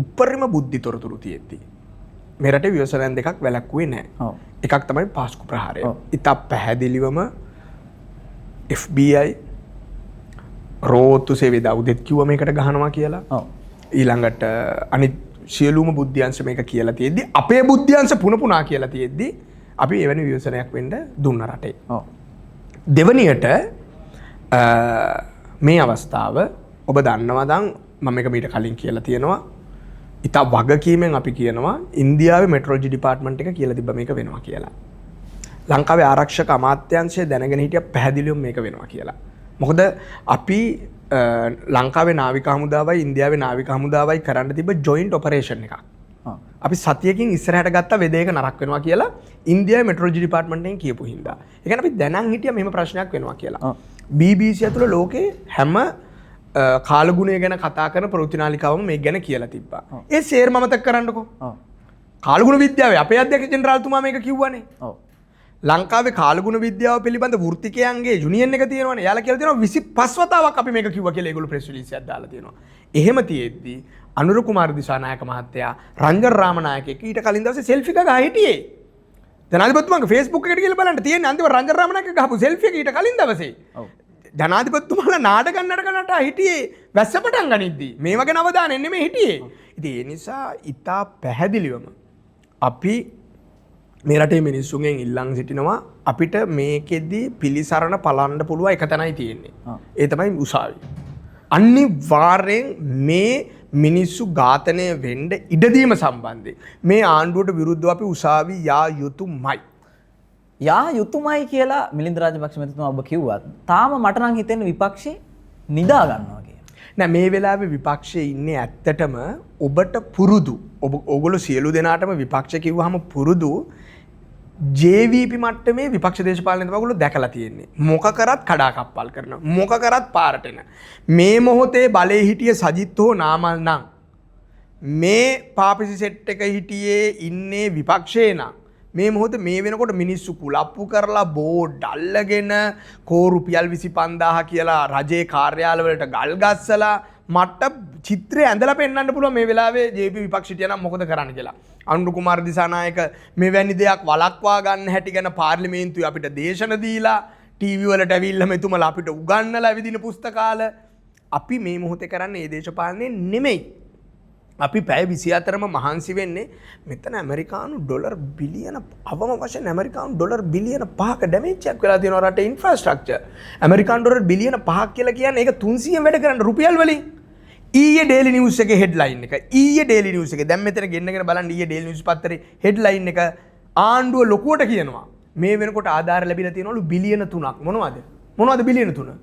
උපරිම බුද්ධි තොරතුරු තියෙද්දි මේ රටේ ව්‍යවසායන් දෙකක් වැළැක්වුවේ නැහැ. එකක් තමයි පාස්කු ප්‍රහාරය. ඉතා පැහැදිලිවම FBI රෝත්තු සේවයේ දවුදෙත් කිව්ව මේකට ගහනවා කියලා. ඊළඟට අනිත් සියලුම බුද්ධ්‍යංශ මේක කියලා තියෙද්දි අපේ බුද්ධ්‍යංශ පුන කියලා තියෙද්දි අපි එවැනි විවසනයක් වෙන්න දුන්න රටේ. දෙවනියට මේ අවස්ථාව ඔබ දන්නවා දැන් මම මේක මීට කලින් කියලා තියෙනවා. ඉතා වගකීමෙන් අපි කියනවා ඉන්දියාවේ මෙට්‍රොලොජි ඩිපාර්ට්මන්ට් එක කියලා තිබ්බ මේක වෙනවා කියලා. ලංකාවේ ආරක්ෂක අමාත්‍යාංශය දැනගෙන හිටිය පැහැදිලිවම මේක වෙනවා කියලා. මොකද අපි ලංකාවේ නාවික හමුදාවයි ඉන්දියාවේ නාවික හමුදාවයි කරන්න තිබ්බ ජොයින්ට් ඔපරේෂන් එකක්. අපි සතියකින් ඉස්සරහට ගත්ත වෙදේක නරක වෙනවා කියලා ඉන්දියාවේ මෙට්‍රොලොජි ඩිපාර්ට්මන්ට් එකෙන් කියපු හින්දා. ඒ කියන්නේ අපි දැනන් හිටියා මෙහෙම ප්‍රශ්නයක් වෙනවා කියලා. BBC ඇතුළේ ලෝකේ හැම කාලගුණය ගැන කතා කරන ප්‍රවෘත්තිනාලිකාවම මේක ගැන කියලා තිබ්බා. ඒ සේරම මතක කරන්නකෝ. කාලගුණ විද්‍යාවේ අපේ අධ්‍යක්ෂ ජෙනරාල්තුමා මේක කිව්වනේ. ලංකාවේ කාලගුණ විද්‍යාව පිළිබඳ වෘත්තිකයන්ගේ යුනියන් එක තියෙනවනේ. යාලා කියලා තියෙනවා 25 වතාවක් අපි මේක කිව්වා කියලා ඒගොල්ලෝ ප්‍රෙස් රිලීස් එකක් දාලා තියෙනවා. එහෙම තියෙද්දි අනුර කුමාර දිසානායක මහත්තයා රංජන් රාමනායක එක්ක ඊට කලින් දවසේ සෙල්ෆි එක ගහ හිටියේ. ජනාධිපතිතුමාගේ Facebook එකට ගිහලා බලන්න තියෙන්නේ අන්තිම රංජන් රාමනායක ගහපු සෙල්ෆි එක ඊට කලින් දවසේ. ජනාධිපතිතුමාලා නාටකම් නටකනට හිටියේ වැස්ස පටන් ගනිද්දි. මේ වගේ නවදානෙ නෙමෙයි හිටියේ. ඉතින් ඒ නිසා ඊටා පැහැදිලිවම අපි මේ රටේ මිනිස්සුන්ගෙන් ඉල්ලන් සිටිනවා අපිට මේකෙදි පිළිසරණ පලන්න පුළුවන් එක තැනයි තියෙන්නේ. ඒ තමයි උසාවිය. අනිවාර්යෙන් මේ මිනිස්සු ඝාතනය වෙන්න ඉඩදීම සම්බන්ධයෙන් මේ ආණ්ඩුවට විරුද්ධව අපි උසාවි යා යුතුමයි. යා යුතුමයි කියලා මිලින්ද රාජපක්ෂ මැතිතුමා ඔබ කිව්වත් තාම මට නම් හිතෙන්නේ විපක්ෂේ නිදා ගන්නවා කියලා. නෑ මේ වෙලාවේ විපක්ෂයේ ඉන්නේ ඇත්තටම ඔබට පුරුදු. ඔගොල්ලෝ සියලු දෙනාටම විපක්ෂ කිව්වහම පුරුදු JVP මට්ටමේ විපක්ෂ දේශපාලන ඔයගොල්ලෝ දැකලා තියෙන්නේ. මොක කරත් කඩාකප්පල් කරනවා. මොක කරත් පාරට එන. මේ මොහොතේ බලේ හිටිය සජිත් හෝ නාමල් නම් මේ පාපිසි සෙට් එක හිටියේ ඉන්නේ විපක්ෂේ නම් මේ මොහොතේ මේ වෙනකොට මිනිස්සු කුලප්පු කරලා බෝඩ් අල්ලගෙන කෝ රුපියල් 25000 කියලා රජයේ කාර්යාලවලට ගල් ගස්සලා මට චිත්‍රය ඇඳලා පෙන්වන්න පුළුවන් මේ වෙලාවේ JP විපක්ෂ හිටියා නම් මොකද කරන්න කියලා. අනුර කුමාර දිසානායක මෙවැනි දෙයක් වළක්වා ගන්න හැටි ගැන පාර්ලිමේන්තුවේ අපිට දේශන දීලා ටීවී වලට ඇවිල්ලා මෙතුමලා අපිට උගන්වලා විදින පුස්තකාල අපි මේ මොහොතේ කරන්නේ මේ දේශපාලනේ නෙමෙයි. අපි පැය 24ම මහන්සි වෙන්නේ මෙතන ඇමරිකානු ඩොලර් බිලියන අවම වශයෙන් ඇමරිකානු ඩොලර් බිලියන 5ක ඩැමේජ් එකක් වෙලා තියෙනවා රටේ ඉන්ෆ්‍රාස්ට්‍රක්චර්. ඇමරිකානු ඩොලර් බිලියන 5ක් කියලා කියන්නේ ඒක 300න් වැඩ කරන්න රුපියල් වලින්. ඊයේ ඩේලි නිවුස් එකේ හෙඩ්ලයින් එක. ඊයේ ඩේලි නිවුස් එකේ දැන් මෙතන ගෙන්නගෙන බලන්න ඊයේ ඩේලි නිවුස් පත්තරේ හෙඩ්ලයින් එක ආණ්ඩුව ලොකුවට කියනවා. මේ වෙනකොට ආධාර ලැබිලා තියෙනවලු බිලියන 3ක්. මොනවද? මොනවද බිලියන 3?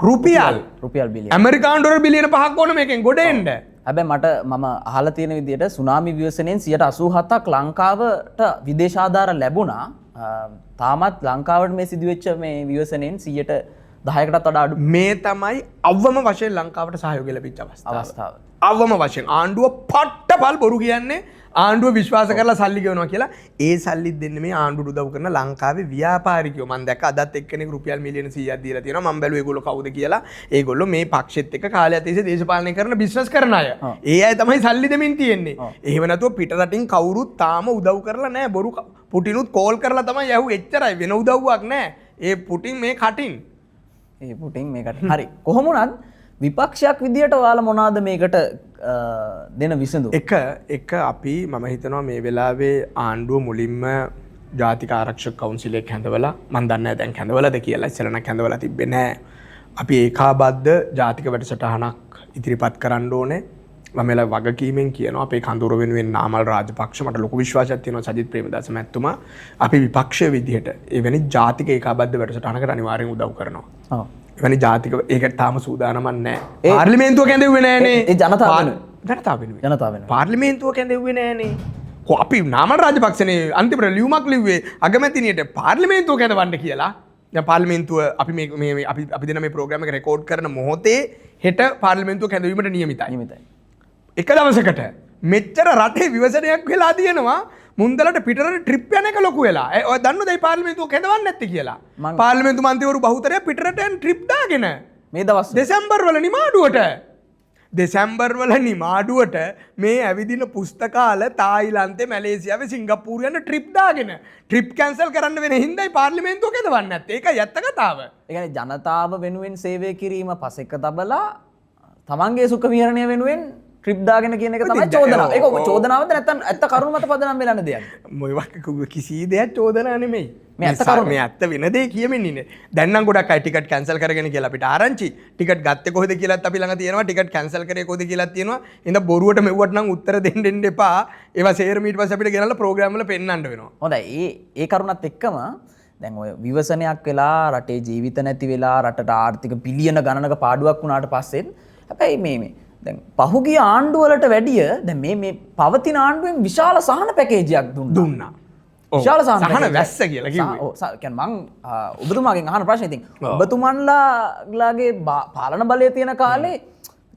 රුපියල් බිලියන. ඇමරිකානු ඩොලර් බිලියන 5ක් ඕන මේකෙන් ගොඩ එන්න. හැබැයි මට මම අහලා තියෙන විදිහට සුනාමි ව්‍යසනයෙන් 87ක් ලංකාවට විදේශ ආධාර ලැබුණා. තාමත් ලංකාවට මේ සිදුවෙච්ච මේ ව්‍යසනයෙන් 100ට 10කටත් වඩා අඩු මේ තමයි අවම වශයෙන් ලංකාවට සහයෝගය ලැබිච්ච අවස්ථාව. අවම වශයෙන් ආණ්ඩුව පට්ටපල් බොරු කියන්නේ ආණ්ඩුව විශ්වාස කරලා සල්ලි ගෙවනවා කියලා. ඒ සල්ලි දෙන්නේ මේ ආණ්ඩුවට උදව් කරන ලංකාවේ ව්‍යාපාරිකයෝ. මම දැක්ක අදත් එක්කෙනෙක් රුපියල් මිලියන 100ක් දීලා තියෙනවා. මම බැලුවා ඒගොල්ලෝ කවුද කියලා. ඒගොල්ලෝ මේ පක්ෂෙත් එක්ක කාලයක් තිස්සේ දේශපාලනය කරන බිස්නස් කරන අය. ඒ අය තමයි සල්ලි දෙමින් තියෙන්නේ. එහෙම නැතුව පිට රටින් කවුරුත් තාම උදව් කරලා නැහැ. බොරු පුටිනුත් කෝල් කරලා තමයි යහුව එච්චරයි. වෙන උදව්වක් නැහැ. ඒ පුටින් මේ කටින් ඒ පුටින් මේකට හරි කොහොම වුණත් විපක්ෂයක් විදියට ඔයාලා මොනවාද මේකට දෙන විසඳුම? එක අපි මම හිතනවා මේ වෙලාවේ ආණ්ඩුව මුලින්ම ජාතික ආරක්ෂක කවුන්සිලයක් හැඳවලා මම දන්නේ නැහැ දැන් හැඳවලාද කියලා ඉස්සෙල්ලා හැඳවලා තිබ්බේ නැහැ. අපි ඒකාබද්ධ ජාතික වැඩසටහනක් ඉදිරිපත් කරන්න ඕනේ. මම එලා වගකීමෙන් කියනවා අපේ කඳුර වෙනුවෙන් නාමල් රාජපක්ෂ මට ලොකු විශ්වාසයක් තියෙනවා සජිත් ප්‍රේමදාස මැතිතුමා අපි විපක්ෂයේ විදිහට එවැනි ජාතික ඒකාබද්ධ වැඩසටහනකට අනිවාර්යෙන් උදව් කරනවා. ඔව්. එවැනි ජාතික ඒකට තාම සූදානම්ක් නැහැ. පාර්ලිමේන්තුව කැඳෙව්වේ නැහනේ. ඒ ජනතාව වෙනුවෙන්. පාර්ලිමේන්තුව කැඳෙව්වේ නැහනේ. කො අපි නාමල් රාජපක්ෂනේ අන්තිමට ලියුමක් ලිව්වේ අගමැතිනියට පාර්ලිමේන්තුව කැඳවන්න කියලා. දැන් පාර්ලිමේන්තුව අපි මේ අපි දෙන මේ ප්‍රෝග්‍රෑම් එක රෙකෝඩ් කරන මොහොතේ හෙට පාර්ලිමේන්තුව කැඳවීමට නියමිතයි. එක දවසකට මෙච්චර රටේ විවසනයක් වෙලා තියෙනවා මුන්දලට පිටරට ට්‍රිප් යන එක ලොකු වෙලා. ඔය දන්නවද මේ පාර්ලිමේන්තුව කැඳවන්නේ නැත්තේ කියලා? පාර්ලිමේන්තු මන්ත්‍රීවරු බහුතරය පිටරට යන ට්‍රිප් දාගෙන මේ දවස් දෙසැම්බර් වල නිමාඩුවට මේ ඇවිදින පුස්තකාල තායිලන්තේ මැලේසියාවේ සිංගප්පූරු යන ට්‍රිප් දාගෙන ට්‍රිප් කැන්සල් කරන්න වෙන හින්දායි පාර්ලිමේන්තුව කැඳවන්නේ නැත්තේ. ඒකයි ඇත්ත කතාව. ඒ කියන්නේ ජනතාව වෙනුවෙන් සේවය කිරීම පසෙක තබලා තමන්ගේ සුඛ විහරණය වෙනුවෙන් ට්‍රිප් දාගෙන කියන එක තමයි චෝදනාව. ඒක චෝදනාවද නැත්නම් ඇත්ත කරුණ මත පදනම් වෙලා නැද යන්නේ? මොකක් කිසි දෙයක් චෝදනා නෙමෙයි. මේ ඇත්ත කරුණ මේ ඇත්ත වෙන දේ කියමින් ඉන්නේ. දැන් නම් ගොඩක් අය ටිකට් කැන්සල් කරගෙන කියලා අපිට ආරංචි. ටිකට් ගත්තේ කොහෙද කියලාත් අපි ළඟ තියෙනවා. ටිකට් කැන්සල් කරේ කොහෙද කියලාත් තියෙනවා. ඉතින් බොරුවට මෙව්වට නම් උත්තර දෙන්න එපා. ඒවා සේරම ඊට පස්සේ අපිට ගෙනල්ලා ප්‍රෝග්‍රෑම් වල පෙන්නන්න වෙනවා. හොඳයි. ඒ කරුණත් එක්කම දැන් ඔය විවසනයක් වෙලා රටේ ජීවිත නැති වෙලා රටට ආර්ථික බිලියන ගණනක පාඩුවක් වුණාට පස්සේ හැබැයි මේ දැන් පහුගිය ආණ්ඩුවලට වැඩිය දැන් මේ පවතින ආණ්ඩුවෙන් විශාල සහන පැකේජයක් දුන්නා. විශාල සහන වැස්ස කියලා කිව්වේ. ඔව් මං ඔබතුමාගෙන් අහන ප්‍රශ්නේ ඉතින් ඔබතුමන්ලාගේ පාලන බලය තියෙන කාලේ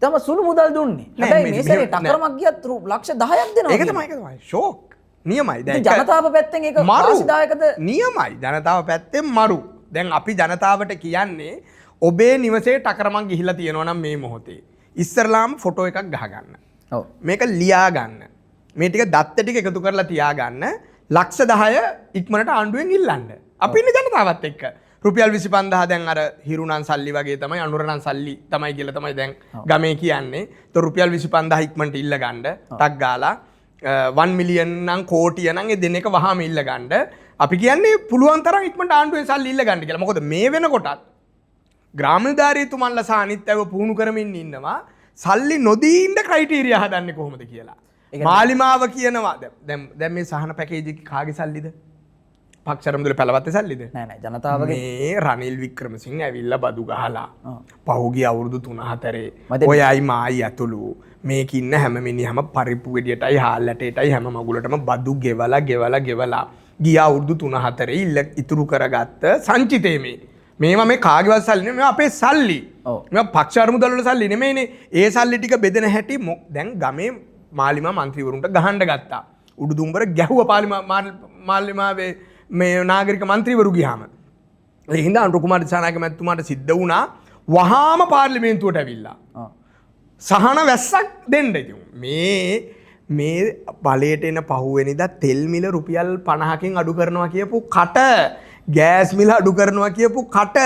තම සුළු මුදල් දුන්නේ. හැබැයි මේ සැරේ ටකරමක් ගියත් ලක්ෂ 10ක් දෙනවා. ඒක තමයි ෂෝක්. නියමයි. දැන් ජනතාව පැත්තෙන් ඒක වාසිදායකද? නියමයි. ජනතාව පැත්තෙන් මරු. දැන් අපි ජනතාවට කියන්නේ ඔබේ නිවසේ ටකරමක් ගිහිලා තියෙනවා නම් මේ මොහොතේ ඉස්සරලාම ෆොටෝ එකක් ගහගන්න. ඔව්. මේක ලියා ගන්න. මේ ටික දත්ත ටික එකතු කරලා තියාගන්න. ලක්ෂ 10 ඉක්මනට ආණ්ඩුවෙන් ඉල්ලන්න. අපි ඉන්නේ ජනතාවත් එක්ක. රුපියල් 25000 දැන් අර හිරුණන් සල්ලි වගේ තමයි අනුරණන් සල්ලි තමයි කියලා තමයි දැන් ගමේ කියන්නේ. તો රුපියල් 25000 ඉක්මනට ඉල්ල ගන්න. ටක් ගාලා 1 මිලියන් නම් කෝටිය නම් ඒ දෙන එක වහාම ඉල්ල ගන්න. අපි කියන්නේ පුළුවන් තරම් ඉක්මනට ආණ්ඩුවෙන් සල්ලි ඉල්ල ගන්න කියලා. මොකද මේ වෙනකොටත් ග්‍රාමනිලධාරීතුමන්ලා සානිත්‍යව පුහුණු කරමින් ඉන්නවා සල්ලි නොදී ඉන්න ක්‍රයිටීරියා හදන්නේ කොහොමද කියලා. මාලිමාව කියනවා දැන් මේ සහන පැකේජ් එක කාගේ සල්ලිද? පක්ෂ මුදල පළවත්තේ සල්ලිද? නෑ ජනතාවගේ. මේ රනිල් වික්‍රමසිංහ ඇවිල්ලා බදු ගහලා පහුගිය අවුරුදු 3-4 ඔයයි මායි ඇතුළු මේක ඉන්න හැම මිනිහම පරිප්පු ගෙඩියටයි හාල් ඇටයටයි හැම මගුලටම බදු ගෙවලා ගිය අවුරුදු 3-4 ඉතුරු කරගත්ත සංචිතේ මේවා මේ කාගේවත් සල්ලි නෙමෙයි මේවා අපේ සල්ලි. මේවා පක්ෂ අරමුදල් වල සල්ලි නෙමෙයිනේ. ඒ සල්ලි ටික බෙදෙන හැටි දැන් ගමේ මාලිමා മന്ത്രിවරුන්ට ගහන්න ගත්තා. උඩුදුම්බර ගැහුවා මාලිමාවේ මේ නාගරික മന്ത്രിවරු ගියාම. ඒ හින්දා අනුර කුමාර දිසානායක මැතිතුමාට සිද්ධ වුණා වහාම පාර්ලිමේන්තුවට ඇවිල්ලා. සහන වැස්සක් දෙන්න ඉතින්. මේ බලයට එන පහුවෙනිදා තෙල් මිල රුපියල් 50කින් අඩු කරනවා කියපු කට ගෑස් මිල අඩු කරනවා කියපු කට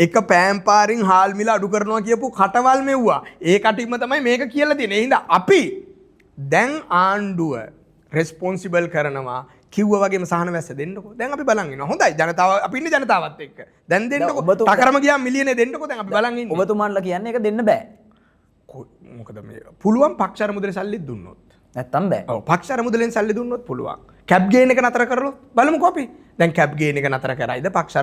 එක පෑම් පාරින් හාල් මිල අඩු කරනවා කියපු කටවල් මෙව්වා. ඒ කටින්ම තමයි මේක කියලා තියෙන්නේ. ඒ හින්දා අපි දැන් ආණ්ඩුව රෙස්පොන්සිබල් කරනවා කිව්වා වගේම සහන වැස්ස දෙන්නකෝ. දැන් අපි බලන් ඉන්නවා. හොඳයි ජනතාව අපි ඉන්නේ ජනතාවත් එක්ක. දැන් දෙන්නකෝ. ටකරම ගියා මිලියනේ දෙන්නකෝ. දැන් අපි බලන් ඉන්නේ. ඔබතුමාන්ලා කියන්නේ ඒක දෙන්න බෑ. මොකද මේ පුළුවන් පක්ෂ අරමුදලේ සල්ලි දුන්නොත්. නැත්තම් බෑ. ඔව් පක්ෂ අරමුදලෙන් සල්ලි දුන්නොත් පුළුවන්. කැප් ගේන් එක නතර කරලා බලමුකෝ අපි. දැන් කැප් ගේන් එක නතර කරයිද පක්ෂ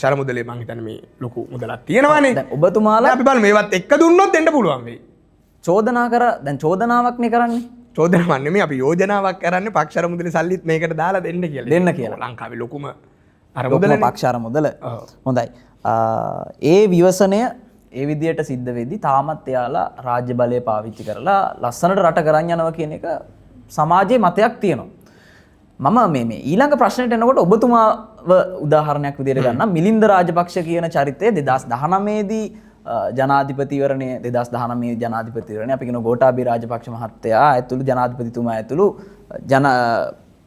අරමුදලේ මං හිතන්නේ මේ ලොකු මුදලක් තියෙනවානේ. දැන් ඔබතුමාලා අපි බලමු මේවත් එක්ක දුන්නොත් දෙන්න පුළුවන් වෙයි. දැන් චෝදනාවක් නේ කරන්නේ. චෝදනාවක් නෙමෙයි අපි යෝජනාවක් කරන්නේ පක්ෂ අරමුදලේ සල්ලිත් මේකට දාලා දෙන්න කියලා. දෙන්න කියලා. ලංකාවේ ලොකුම අරමුදල පක්ෂ අරමුදල. හොඳයි. ඒ විවසනය ඒ විදියට සිද්ධ වෙද්දී තාමත් එයාලා රාජ්‍ය බලය පාවිච්චි කරලා ලස්සනට රට කරන් යනවා කියන එක සමාජයේ මතයක් තියෙනවා. මම මේ ඊළඟ ප්‍රශ්නෙට එනකොට ඔබතුමාව උදාහරණයක් විදියට ගන්නම්. මිලින්ද රාජපක්ෂ කියන චරිතය 2019 දී ජනාධිපතිවරණය 2019 ජනාධිපතිවරණය අපි කියන ගෝඨාභය රාජපක්ෂ මහත්තයා ඇතුළු ජනාධිපතිතුමා ඇතුළු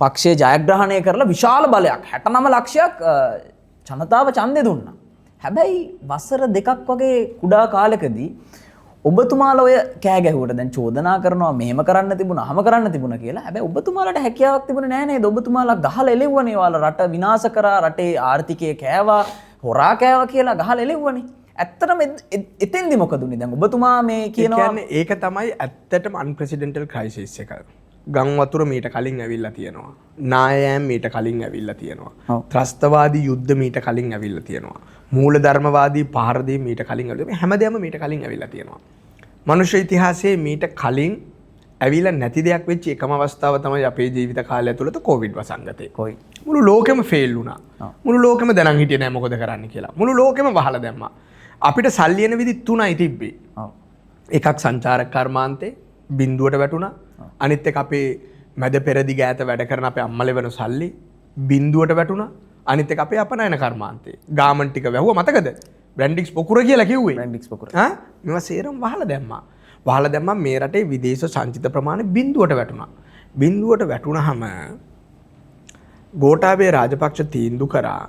පක්ෂයේ ජයග්‍රහණය කරලා විශාල බලයක් 69 ලක්ෂයක් ජනතාව ඡන්දය දුන්නා. හැබැයි වසර දෙකක් වගේ කුඩා කාලෙකදී ඔබතුමාලා ඔය කෑ ගැහුවට දැන් චෝදනා කරනවා මෙහෙම කරන්න තිබුණා අහම කරන්න තිබුණා කියලා. හැබැයි ඔබතුමාලාට හැකියාවක් තිබුණේ නැහැ නේද? ඔබතුමාලා ගහලා එලෙව්වනේ. ඔයාලා රට විනාශ කරා, රටේ ආර්ථිකය කෑවා, හොරා කෑවා කියලා ගහලා එලෙව්වනේ. ඇත්තටම එතෙන්දි මොකද උනේ? දැන් ඔබතුමා මේ කියනවා කියන්නේ ඒක තමයි ඇත්තටම අන්ප්‍රෙසිඩෙන්ටල් ක්‍රයිසිස් එක. ගම් වතුර මීට කලින් ඇවිල්ලා තියෙනවා. නායෑම් මීට කලින් ඇවිල්ලා තියෙනවා. ත්‍රස්තවාදී යුද්ධ මීට කලින් ඇවිල්ලා තියෙනවා. මූලධර්මවාදී පහර දීම් මීට කලින් ඇවිල්ලා හැමදේම මීට කලින් ඇවිල්ලා තියෙනවා. මනුෂ්‍ය ඉතිහාසයේ මීට කලින් ඇවිල්ලා නැති දෙයක් වෙච්ච එකම අවස්ථාව තමයි අපේ ජීවිත කාලය ඇතුළත කොවිඩ් වසංගතේ. මුළු ලෝකෙම ෆේල් වුණා. මුළු ලෝකෙම දැනන් හිටියේ නැහැ මොකද කරන්න කියලා. මුළු ලෝකෙම වහලා දැම්මා. අපිට සල්ලි එන විදි තුනයි තිබ්බේ. එකක් සංචාරක කර්මාන්තේ බිඳුවට වැටුණා. අනිත් එක අපේ මැද පෙරදිග ඈත වැඩ කරන අපේ අම්මලේ වෙන සල්ලි බිඳුවට වැටුණා. අනිත් එක අපේ අපනයන කර්මාන්තේ ගාමන් ටික වැහුවා මතකද? බ්‍රැන්ඩික්ස් පොකුර කියලා කිව්වේ. බ්‍රැන්ඩික්ස් පොකුර. මේවා සේරම වහලා දැම්මා. වහලා දැම්මා මේ රටේ විදේශ සංචිත ප්‍රමාණය බිඳුවට වැටුණා. බිඳුවට වැටුණාම ගෝඨාභය රාජපක්ෂ තීන්දුව කරා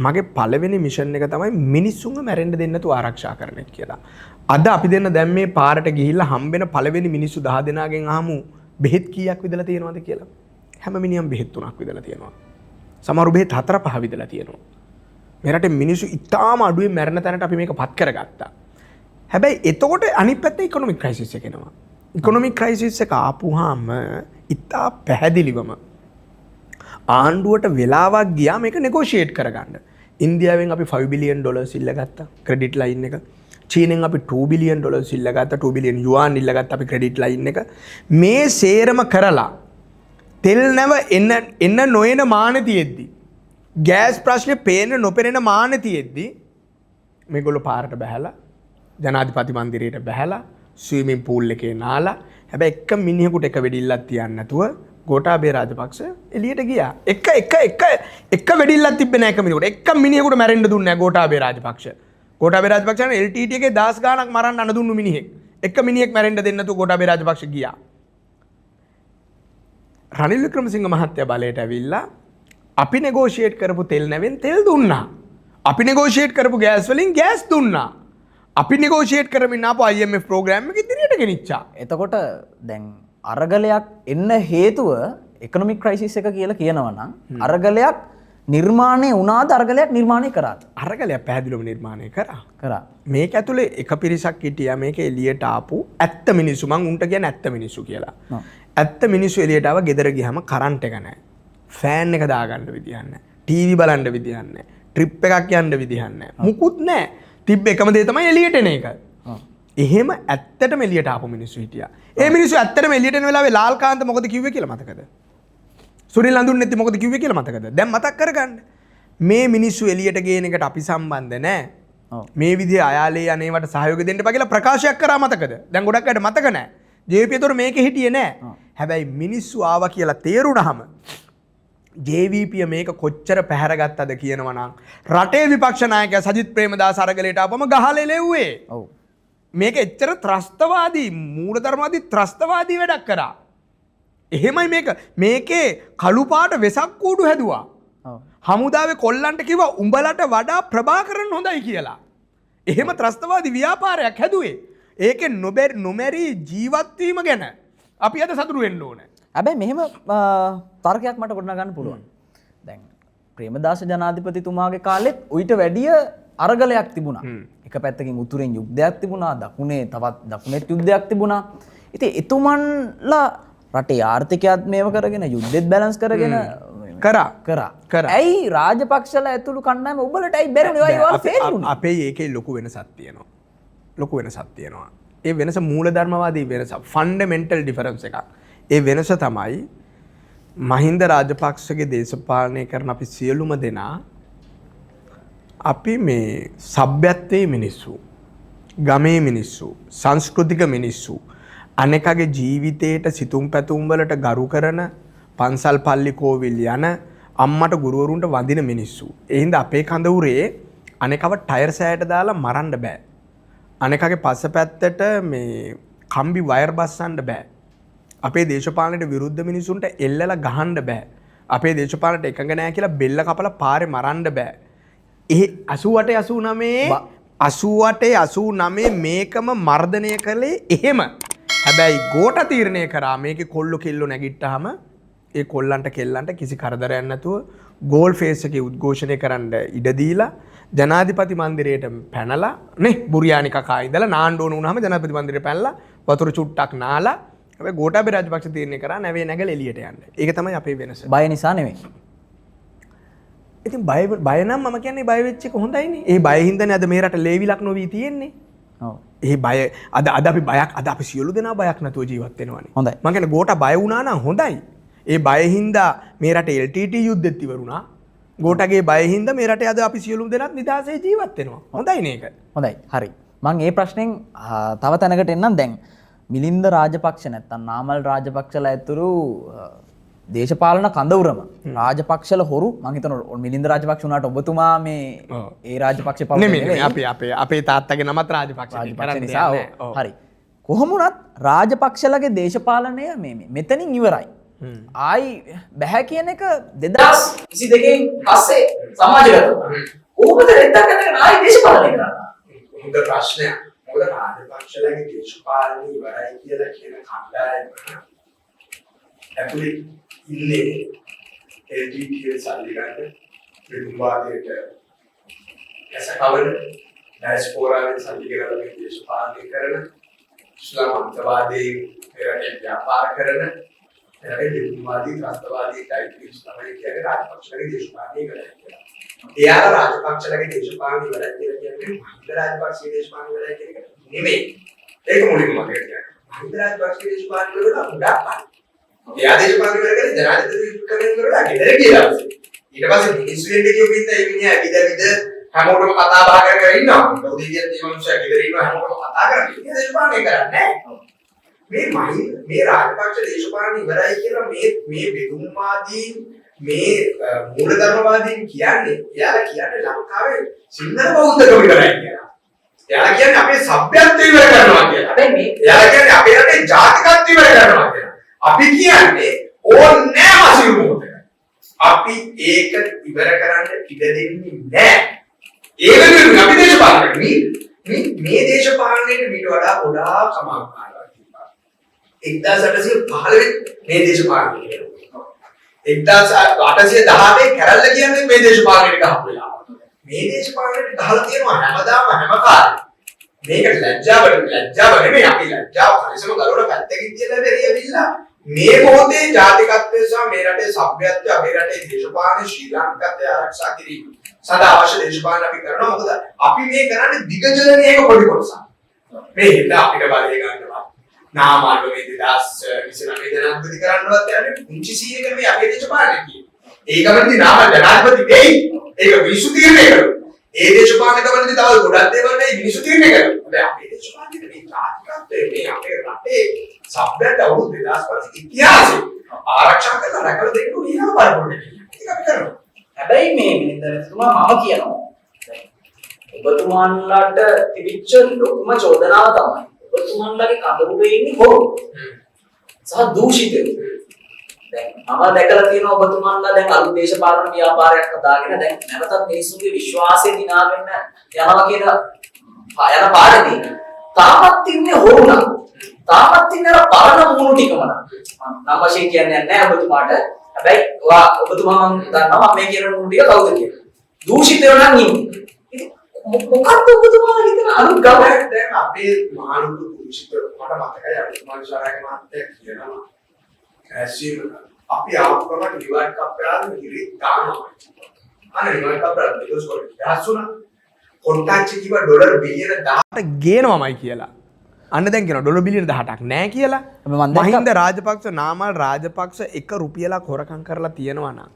මගේ පළවෙනි මිෂන් එක තමයි මිනිස්සුන්ව මැරෙන්න දෙන්න නැතුව ආරක්ෂා කරන එක කියලා. අද අපි දෙන්න දැන් මේ පාරට ගිහිල්ලා හම්බෙන පළවෙනි මිනිස්සු 10 දෙනාගෙන් අහමු බෙහෙත් කීයක් විදලා තියෙනවද කියලා. හැම මිනිහම බෙහෙත් 3ක් විදලා තියෙනවා. සමහරු බෙහෙත් 4-5 විදලා තියෙනවා. මේ රටේ මිනිස්සු ඉතාම අඩුවෙන් මැරෙන තැනට අපි මේක පත් කරගත්තා. හැබැයි එතකොට අනිත් පැත්තේ ඉකොනොමික් ක්‍රයිසිස් එක එනවා. ඉකොනොමික් ක්‍රයිසිස් එක ආපුවාම ඉතා පැහැදිලිවම ආණ්ඩුවට වෙලාවක් ගියා මේක නෙගෝෂিয়েට් කරගන්න. ඉන්දියාවෙන් අපි $5 බිලියන් ඉල්ලගත්තා ක්‍රෙඩිට් ලයින් එක. චීනෙන් අපි $2 බිලියන් ඉල්ලගත්තා. $2 බිලියන් යුවාන් ඉල්ලගත්තා අපි ක්‍රෙඩිට් ලයින් එක. මේ සේරම කරලා තෙල් නැව එන්න නොයන මාන තියෙද්දි ගෑස් ප්‍රශ්නේ පේන නොපෙනෙන මාන තියෙද්දි මේගොල්ලෝ පාරට බැහැලා ජනාධිපති මන්දිරයට බැහැලා ස්විමින් පූල් එකේ නාලා හැබැයි එක මිනිහෙකුට එක වෙඩිල්ලක් තියන්න නැතුව ගෝඨාභය රාජපක්ෂ එළියට ගියා. එක වෙඩිල්ලක් තිබ්බේ නැහැ එක මිනිහෙකුට. එක මිනිහෙකුට මැරෙන්න දුන්නේ නැහැ ගෝඨාභය රාජපක්ෂ. ගෝඨාභය රාජපක්ෂ නේ LTT එකේ 10 ගාණක් මරන්න අන දුන්නු මිනිහෙක්. එක මිනිහෙක් මැරෙන්න දෙන්න නැතුව ගෝඨාභය රාජපක්ෂ ගියා. රනිල් වික්‍රමසිංහ මහත්තයා බලයට ඇවිල්ලා අපි නෙගෝෂিয়েට් කරපු තෙල් නැවෙන් තෙල් දුන්නා. අපි නෙගෝෂিয়েට් කරපු ගෑස් වලින් ගෑස් දුන්නා. අපි නෙගෝෂিয়েට් කරමින් ආපු IMF ප්‍රෝග්‍රෑම් එක ඉදිරියට ගෙනිච්චා. එතකොට දැන් අරගලයක් එන්න හේතුව ඉකොනොමික් ක්‍රයිසිස් එක කියලා කියනවා නම් අරගලයක් නිර්මාණය වුණාද අරගලයක් නිර්මාණය කරාද? අරගලයක් පැහැදිලිවම නිර්මාණය කරා. මේක ඇතුලේ එක පිරිසක් හිටියා මේක එළියට ආපු ඇත්ත මිනිස්සු. මං උන්ට කියන්නේ ඇත්ත මිනිස්සු කියලා. ඇත්ත මිනිස්සු එළියට ආව ගෙදර ගියාම කරන්ට් එක නැහැ. ෆෑන් එක දාගන්න විදියක් නැහැ. ටීවී බලන්න විදියක් නැහැ. ට්‍රිප් එකක් යන්න විදියක් නැහැ. මුකුත් නැහැ. තිබ්බ එකම දේ තමයි එළියට එන එක. එහෙම ඇත්තටම එළියට ආපු මිනිස්සු හිටියා. ඒ මිනිස්සු ඇත්තටම එළියට එන වෙලාවේ ලාල්කාන්ත මොකද කිව්වේ කියලා මතකද? සුනිල් අඳුන්නේත් මොකද කිව්වේ කියලා මතකද? දැන් මතක් කරගන්න. මේ මිනිස්සු එළියට ගේන එකට අපි සම්බන්ධ නැහැ. මේ විදිහේ අයාලේ අනේවට සහයෝගය දෙන්න එපා කියලා ප්‍රකාශයක් කරා මතකද? දැන් ගොඩක් අයට මතක නැහැ. JVP ඒතොර මේකේ හිටියේ නැහැ. හැබැයි මිනිස්සු ආවා කියලා තේරුණාම JVP මේක කොච්චර පැහැරගත්තද කියනවා නම් රටේ විපක්ෂ ናයකයා සජිත් ප්‍රේමදාස අරගලයට ආපම ගහලා එලෙව්වේ. ඔව්. මේක එච්චර ත්‍රස්තවාදී මූලධර්මවාදී ත්‍රස්තවාදී වැඩක් කරා. එහෙමයි මේකේ කළු පාට වෙසක් කූඩු හැදුවා. හමුදාවේ කොල්ලන්ට කිව්වා උඹලට වඩා ප්‍රභාකරන් හොඳයි කියලා. එහෙම ත්‍රස්තවාදී ව්‍යාපාරයක් හැදුවේ. ඒකේ නොමැරි ජීවත් වීම ගැන අපි අද සතුටු වෙන්න ඕනේ. හැබැයි මෙහෙම තර්කයක් මට ගොඩනගා ගන්න පුළුවන්. දැන් ප්‍රේමදාස ජනාධිපතිතුමාගේ කාලෙත් ඌට වැඩිය අරගලයක් තිබුණා. එක පැත්තකින් උතුරෙන් යුද්ධයක් තිබුණා, දකුණෙත් යුද්ධයක් තිබුණා. ඉතින් එතුමන්ලා රටේ ආර්ථිකයත් මේව කරගෙන යුද්ධෙත් බැලන්ස් කරගෙන කරා. ඇයි රාජපක්ෂලා ඇතුළු කණ්ඩායම ඔබලට ඇයි බැරුනේ? ඒවා ෆේල් වුණා. අපේ ඒකේ ලොකු වෙනසක් තියෙනවා. ඒ වෙනස මූලධර්මවාදී වෙනස, ෆන්ඩමෙන්ටල් ඩිෆරන්ස් එකක්. ඒ වෙනස තමයි මහින්ද රාජපක්ෂගේ දේශපාලනය කරන අපි සියලුම දෙනා අපි මේ සભ્યත්වයේ මිනිස්සු, ගමේ මිනිස්සු, සංස්කෘතික මිනිස්සු, අනෙකගේ ජීවිතයට සිතුම් පැතුම් වලට ගරු කරන, පන්සල් පල්ලි කෝවිල් යන, අම්මට ගුරුවරුන්ට වඳින මිනිස්සු. ඒ හින්දා අපේ කඳවුරේ අනෙකව ටයර් සෑයට දාලා මරන්න බෑ. අනෙකගේ පස්සපැත්තට මේ කම්බි වයර් බස්සන්න බෑ. අපේ දේශපාලනයට විරුද්ධ මිනිසුන්ට එල්ලලා ගහන්න බෑ. අපේ දේශපාලනයට එකඟ නැහැ කියලා බෙල්ල කපලා පාරේ මරන්න බෑ. ඒ 88 89 මේකම මර්ධනය කළේ එහෙම. හැබැයි ගෝඨ තීරණය කරා මේකේ කොල්ල කෙල්ල නැගිට්ටාම ඒ කොල්ලන්ට කෙල්ලන්ට කිසි කරදරයක් නැතුව ගෝල් ෆේස් එකේ උද්ඝෝෂණය කරන්න ඉඩ දීලා ජනාධිපති මන්දිරයට පැනලා නේ බුරියානි කකා ඉඳලා නාන්න ඕන වුණාම ජනාධිපති මන්දිරයට පැනලා වතුර චුට්ටක් නාලා හැබැයි ගෝඨාභය රාජපක්ෂ තීරණය කරා නැවේ නැගලා එළියට යන්න. ඒක තමයි අපේ වෙනස. බය නිසා නෙවෙයි. ඉතින් බය නම් මම කියන්නේ බය වෙච්ච එක හොඳයිනේ. ඒ බය හින්දානේ අද මේ රට ලේවිලක් නොවී තියෙන්නේ. ඔව්. ඒ බය අද අපි බයක් අද අපි සියලු දෙනා බයක් නැතුව ජීවත් වෙනවානේ. හොඳයි. මම කියන්නේ ගෝඨා බය වුණා නම් හොඳයි. ඒ බය හින්දා මේ රටේ LTT යුද්ධෙත් ඉවරුණා. ගෝඨාගේ බය හින්දා මේ රටේ අද අපි සියලුම දෙනාත් නිදහසේ ජීවත් වෙනවා. හොඳයිනේ ඒක. හොඳයි. හරි. මම මේ ප්‍රශ්نين තව තැනකට එන්නම්. දැන් මිලින්ද රාජපක්ෂ නැත්තම් නාමල් රාජපක්ෂලා ඇතුළු දේශපාලන කඳවුරම රාජපක්ෂල හොරු මම හිතනවා මිලින්ද රාජපක්ෂ උනාට ඔබතුමා මේ ඒ රාජපක්ෂ පවුලේ නෙමෙයි අපේ තාත්තගේ නමත් රාජපක්ෂ නිසා හරි කොහොම වුණත් රාජපක්ෂලගේ දේශපාලනය මේ මෙතනින් ඉවරයි ආයි බෑ කියන එක 2022 පස්සේ සමාජගත කොහොමද රෙද්දක් ගන්න ආයි දේශපාලනය කරන්නේ හොඳ ප්‍රශ්නයක් මොකද රාජපක්ෂලගේ දේශපාලනය ඉවරයි කියලා කියන කණ්ඩායම ඇතුලේ ඉන්නේ LTT සල්ලි ගන්න විදුම්වාදයට කැසකවල ඩයස්පෝරාවෙන් සල්ලි කරලා මේ දේශපාලනය කරන ඉස්ලාම් අන්තවාදී පෙරට ව්‍යාපාර කරන එරේ විදුම්වාදී ත්‍රස්තවාදී ටයිප්ස් තමයි කියන්නේ රාජපක්ෂලගේ දේශපාලනය කරන්නේ. එයාලා රාජපක්ෂලගේ දේශපාලනය කරන්නේ කියන්නේ මහින්ද රාජපක්ෂගේ දේශපාලනය කරන්නේ කියන එක නෙමෙයි. ඒක මුලින්ම මතක තියාගන්න. මහින්ද රාජපක්ෂගේ දේශපාලනය කරලා උඩක් එයා දේශපාලනය කරගෙන ජනාධිපති කමෙන් කරලා ගෙදර ගියා. ඊට පස්සේ මිනිස්සු එන්නේ කියපු ඉඳලා ඒ මිනිහා විද හැමෝටම කතා බහ කර කර ඉන්නවා. උදේ කියන මේ මිනිස්සු ගෙදර ඉන්නවා හැමෝටම කතා කරන්නේ. ඉතින් දේශපාලනය කරන්නේ නැහැ. මේ රාජපක්ෂ දේශපාලනය ඉවරයි කියලා මේ බෙදුම්වාදී මේ මූලධර්මවාදීන් කියන්නේ එයාලා කියන්නේ ලංකාවේ සිංහල බෞද්ධකම ඉවරයි කියලා. එයාලා කියන්නේ අපේ සભ્યත්වය ඉවර කරනවා කියලා. හැබැයි මේ එයාලා කියන්නේ අපේ රටේ ජාතිකත්වය ඉවර කරනවා කියලා. අපි කියන්නේ ඕනේ මසිරු මොහොතක. අපි ඒක ඉවර කරන්න ඉඩ දෙන්නේ නැහැ. ඒක නෙවෙයි අපි දේශපාලනය මේ දේශපාලනයේ මීට වඩා ගොඩාක් සමාජකාරී තිබ්බා. 1815 මේ දේශපාලනය කියනවා. 1817 කැරල්ල කියන්නේ මේ දේශපාලනයට ගහපු වෙලාව. මේ දේශපාලනයට ගහලා තියෙනවා හැමදාම හැම කාලෙම. මේක ලැජ්ජාව නෙමෙයි අපි ලැජ්ජාව පරිසම ගලවලා පැත්තකින් තියලා බැරියවිලා මේ මොහොතේ ජාතිකත්වය සහ මේ රටේ සભ્યත්වය අපේ රටේ දේශපාලන ශ්‍රී ලාංකිකත්වය ආරක්ෂා කිරීම සදා අවශ්‍ය දේශපාලන අපි කරනවා. මොකද අපි මේ කරන්නේ දිගජලනයක පොඩි කොටසක්. මේ හිත අපිට බලය ගන්නවා. නාමාලු මේ 2029 ජනාධිපති කරන්නවත් යන්නේ පුංචි සීයක මේ අපේ දේශපාලනය කියන්නේ. ඒකමදී නාමල් ජනාධිපති වෙයි. ඒක මිනිසු තීරණය කරනවා. ඒ දේශපාලන ගමනදී තව ගොඩක් දේවල් මේ මිනිසු තීරණය කරනවා. හැබැයි අපේ දේශපාලනේ මේ ජාතිකත්වය මේ අපේ රටේ සભ્યත්වය අවුරුදු 2000 ඉතිහාසය ආරක්ෂා කරලා රැකලා දෙන්න ඕනේ ඊළඟ පරිපූර්ණය. ඒක අපි කරනවා. හැබැයි මේ මිනින්දරතුමා මම කියනවා ඔබතුමාන්ලාට තිබිච්ච ලොකුම චෝදනාව තමයි ඔබතුමාන්ලාගේ කඳවුරේ ඉන්නේ හොරු සහ දූෂිතයෝ. දැන් මම දැකලා තියෙනවා ඔබතුමාන්ලා දැන් අලුත් දේශපාලන ව්‍යාපාරයක් හදාගෙන දැන් නැවතත් මිනිස්සුන්ගේ විශ්වාසය දිනාගෙන යනවා කියන යන පාරේදී තාමත් ඉන්නේ හොරු නම් තාමත් ඉන්නේ අර පරණ මූණු ටිකම නම් වශයෙන් කියන්නේ නැහැ ඔබතුමාට. හැබැයි ඔබතුමා මම දන්නවා මේ කියන මූණු ටික කවුද කියලා. දූෂිතයෝ නම් ඉන්නේ. ඉතින් මොකක්ද ඔබතුමා හිතන අලුත් ගමන දැන් අපේ මාළුකු දූෂිතයෝ මට මතකයි අපි මාංශාරාගේ මහත්තයා කියනවා. ඇසීම අපි ආපුවම ඩිවයිඩ් කප්පරාද ඉරි දානවා. අනේ ඩිවයිඩ් කප්පරාද දෙකස් කොල්ල දැස්සුණා. කොන්ටාක්ට් කිව්ව ඩොලර් බිලියන 10ක් ගේනවාමයි කියලා. අන්න දැන් කියනවා ඩොලර් බිලියන 18ක් නැහැ කියලා. මහින්ද රාජපක්ෂ නාමල් රාජපක්ෂ 1 රුපියලක් හොරකම් කරලා තියෙනවා නම්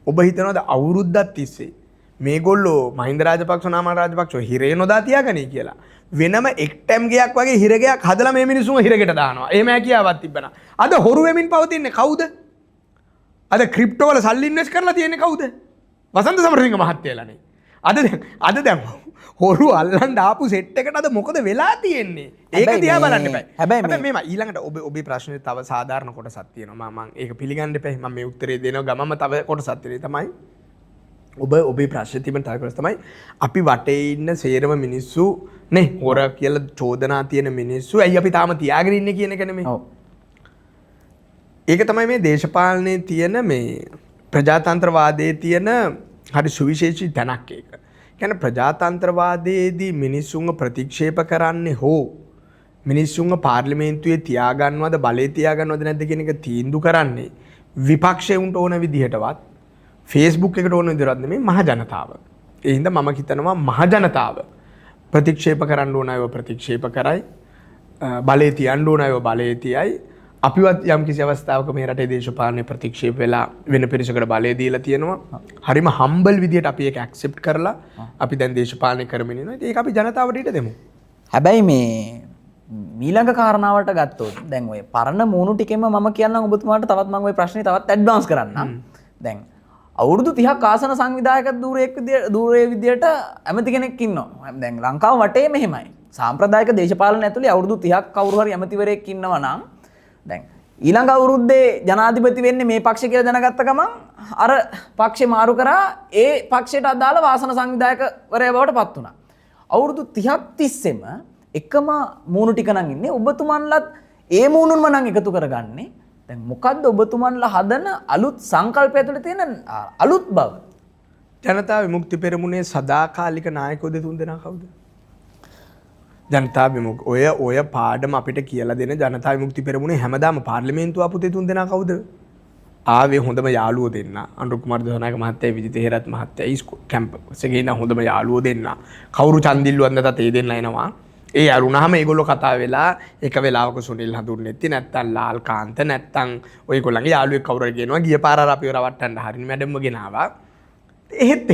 ඔබ හිතනවාද අවුරුද්දක් තිස්සේ මේගොල්ලෝ මහින්ද රාජපක්ෂ නාමල් රාජපක්ෂ හිරේ නොදා තියාගනී කියලා. වෙනම එක්ටම් ගයක් වගේ හිරගයක් හදලා මේ මිනිස්සුන්ව හිරගෙට දානවා. එහෙම හැකියාවක් තිබ්බනම්. අද හොරු වෙමින් පවතින්නේ කවුද? අද ක්‍රිප්ටෝ වල සල්ලි ඉන්වෙස්ට් කරලා තියෙන්නේ කවුද? වසන්ත සමරසිංහ මහත්තයලානේ. අද දැන් හොරු අල්ලන් ආපු සෙට් එකට අද මොකද වෙලා තියෙන්නේ? ඒක දිහා බලන්න එපා. හැබැයි මේම ඊළඟට ඔබේ ප්‍රශ්නේ තව සාධාරණ කොටසක් තියෙනවා. මම ඒක පිළිගන්න එපා. මම මේ උත්තරේ දෙනවා ගමම තව කොටසක් තියෙනවා තමයි. ඔබේ ප්‍රශ්නේ තිබෙන තව කොටස තමයි අපි වටේ ඉන්න සේරම මිනිස්සු නේ හොර කියලා චෝදනා තියෙන මිනිස්සු ඇයි අපි තාම තියාගෙන ඉන්නේ කියන එක නෙමෙයි. ඔව්. ඒක තමයි මේ දේශපාලනයේ තියෙන මේ ප්‍රජාතන්ත්‍රවාදයේ තියෙන හරි සුවිශේෂී තැනක් ඒක. කියන්නේ ප්‍රජාතන්ත්‍රවාදයේදී මිනිස්සුන්ව ප්‍රතික්ෂේප කරන්නේ හෝ මිනිස්සුන්ව පාර්ලිමේන්තුවේ තියාගන්නවද බලේ තියාගන්නවද නැද්ද කියන එක තීන්දුව කරන්නේ විපක්ෂයට ඕන විදිහටවත් Facebook එකට ඕන විදිහටවත් නෙමෙයි මහ ජනතාව. ඒ හින්දා මම හිතනවා මහ ජනතාව ප්‍රතික්ෂේප කරන්න ඕන අයව ප්‍රතික්ෂේප කරයි බලේ තියන්න ඕන අයව බලේ තියයි අපිවත් යම් කිසි අවස්ථාවක මේ රටේ දේශපාලන ප්‍රතික්ෂේප වෙලා වෙන පිරිසකට බලය දීලා තියෙනවා. හරිම හම්බල් විදියට අපි ඒක ඇක්සෙප්ට් කරලා අපි දැන් දේශපාලනය කරමින් ඉනවා. ඒක අපි ජනතාවට ඊට දෙමු. හැබැයි මේ ඊළඟ කාරණාවට ගත්තොත් දැන් ඔය පරණ මූණු ටිකෙම මම කියන්නම් ඔබතුමාට තවත් මම ওই ප්‍රශ්නේ තවත් ඇඩ්වාන්ස් කරන්නම්. දැන් අවුරුදු 30ක් ආසන සංවිධායක ධූරයේ විදියට ඇමති කෙනෙක් ඉන්නවා. දැන් ලංකාව වටේ මෙහෙමයි. සාම්ප්‍රදායික දේශපාලන ඇතුලේ අවුරුදු 30ක් කවුරු හරි ඇමතිවරයෙක් ඉන්නවා නම් දැන් ඊළඟ අවුරුද්දේ ජනාධිපති වෙන්නේ මේ පක්ෂය කියලා දැනගත්ත ගමන් අර පක්ෂේ මාරු කරා ඒ පක්ෂයට අදාළ වාසන සංවිධායකවරයා බවට පත් වුණා. අවුරුදු 30ක් තිස්සෙම එකම මූණු ටික නම් ඉන්නේ. ඔබතුමන්ලත් ඒ මූණුන්ම නම් එකතු කරගන්නේ. දැන් මොකද්ද ඔබතුමන්ලා හදන අලුත් සංකල්පය තුළ තියෙන අලුත් බව? ජනතා විමුක්ති පෙරමුණේ සදාකාලික නායකයෝ දෙතුන් දෙනා කවුද? ජනතා විමුක්ති ඔය පාඩම අපිට කියලා දෙන ජනතා විමුක්ති පෙරමුණේ හැමදාම පාර්ලිමේන්තුව ආපු දෙතුන් දෙනා කවුද? ආවේ හොඳම යාළුවෝ දෙන්න. අනුර කුමාර දසනායක මහත්තයා විජිත හේරත් මහත්තයා ඉස්කෝ කැම්පස් එකේ ඉන්න හොඳම යාළුවෝ දෙන්න. කවුරු චන්දිල්ලුවත් නැතත් ඒ දෙන්න එනවා. ඒ අරුණාම ඒගොල්ලෝ කතා වෙලා එක වෙලාවක සුනිල් හඳුන්නෙtti නැත්තම් ලාල් කාන්ත නැත්තම් ඔයගොල්ලන්ගේ යාළුවෙක් කවුරු හරි කියනවා ගිය පාර අර අපිව රවට්ටන්න හරින මැඩම්ව ගෙනාවා. එහෙත්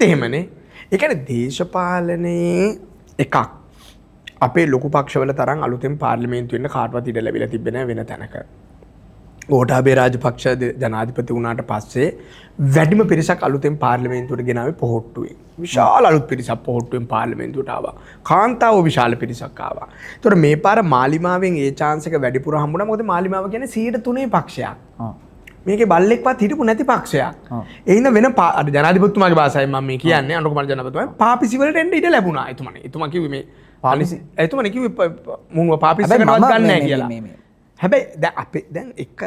එහෙමනේ. ඒ කියන්නේ දේශපාලනයේ එකක් අපේ ලොකු පක්ෂවල තරම් අලුතෙන් පාර්ලිමේන්තුවෙ ඉන්න කාටවත් ඉඩ ලැබිලා තිබෙන්නේ නැහැ වෙන තැනක. ගෝඨාභය රාජපක්ෂ ජනාධිපති වුණාට පස්සේ වැඩිම පිරිසක් අලුතෙන් පාර්ලිමේන්තුවට ගෙනාවේ පොහොට්ටුවේ. විශාල අලුත් පිරිසක් පොහොට්ටුවෙන් පාර්ලිමේන්තුවට ආවා. කාන්තාවෝ විශාල පිරිසක් ආවා. ඒතකොට මේ පාර මාලිමාවෙන් ඒ chance එක වැඩිපුර හම්බුණා. මොකද මාලිමාව කියන්නේ 103 පක්ෂයක්. මේකේ බල්ලෙක්වත් හිටපු නැති පක්ෂයක්. ඒ හින්දා වෙන ජනාධිපතිතුමාගේ භාෂාවෙන් මම මේ කියන්නේ අනුර කුමාර ජනාධිපතිතුමා පාපිසි වලට එන්න ඉඩ ලැබුණා. එතුමා කිව්වේ මේ පාපිසි එතුමා කිව්වේ මුන්ව පාපිසිකටවත් ගන්න නැහැ කියලා. හැබැයි දැන් අපේ දැන් එක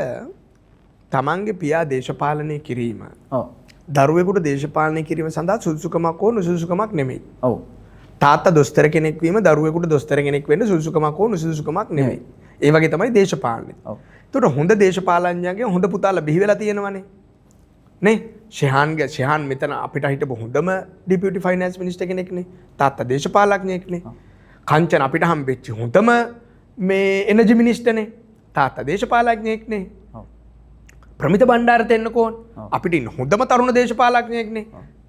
තමන්ගේ පියා දේශපාලනය කිරීම. ඔව්. දරුවෙකුට දේශපාලනය කිරීම සඳහා සුදුසුකමක් හෝ නුසුදුසුකමක් නෙමෙයි. ඔව්. තාත්තා දොස්තර කෙනෙක් වීම දරුවෙකුට දොස්තර කෙනෙක් වෙන්න සුදුසුකමක් හෝ නුසුදුසුකමක් නෙමෙයි. ඒ වගේ තමයි දේශපාලනය. ඔව්. ඒතකොට හොඳ දේශපාලඥයන්ගේ හොඳ පුතාලා බිහි වෙලා තියෙනවනේ. නේ? ශෙහාන් මෙතන අපිට හිටපු හොඳම ඩිපියුටි ෆයිනෑන්ස් මිනිස්ටර් කෙනෙක්නේ. තාත්තා දේශපාලඥයෙක්නේ. කංචන අපිට හම්බෙච්ච හොඳම මේ එනර්ජි මිනිස්ටර්නේ. තාත්තා දේශපාලඥයෙක්නේ. ප්‍රමිත බණ්ඩාර තෙන්නකෝන් අපිට ඉන්න හොඳම තරුණ දේශපාලඥයෙක්නේ.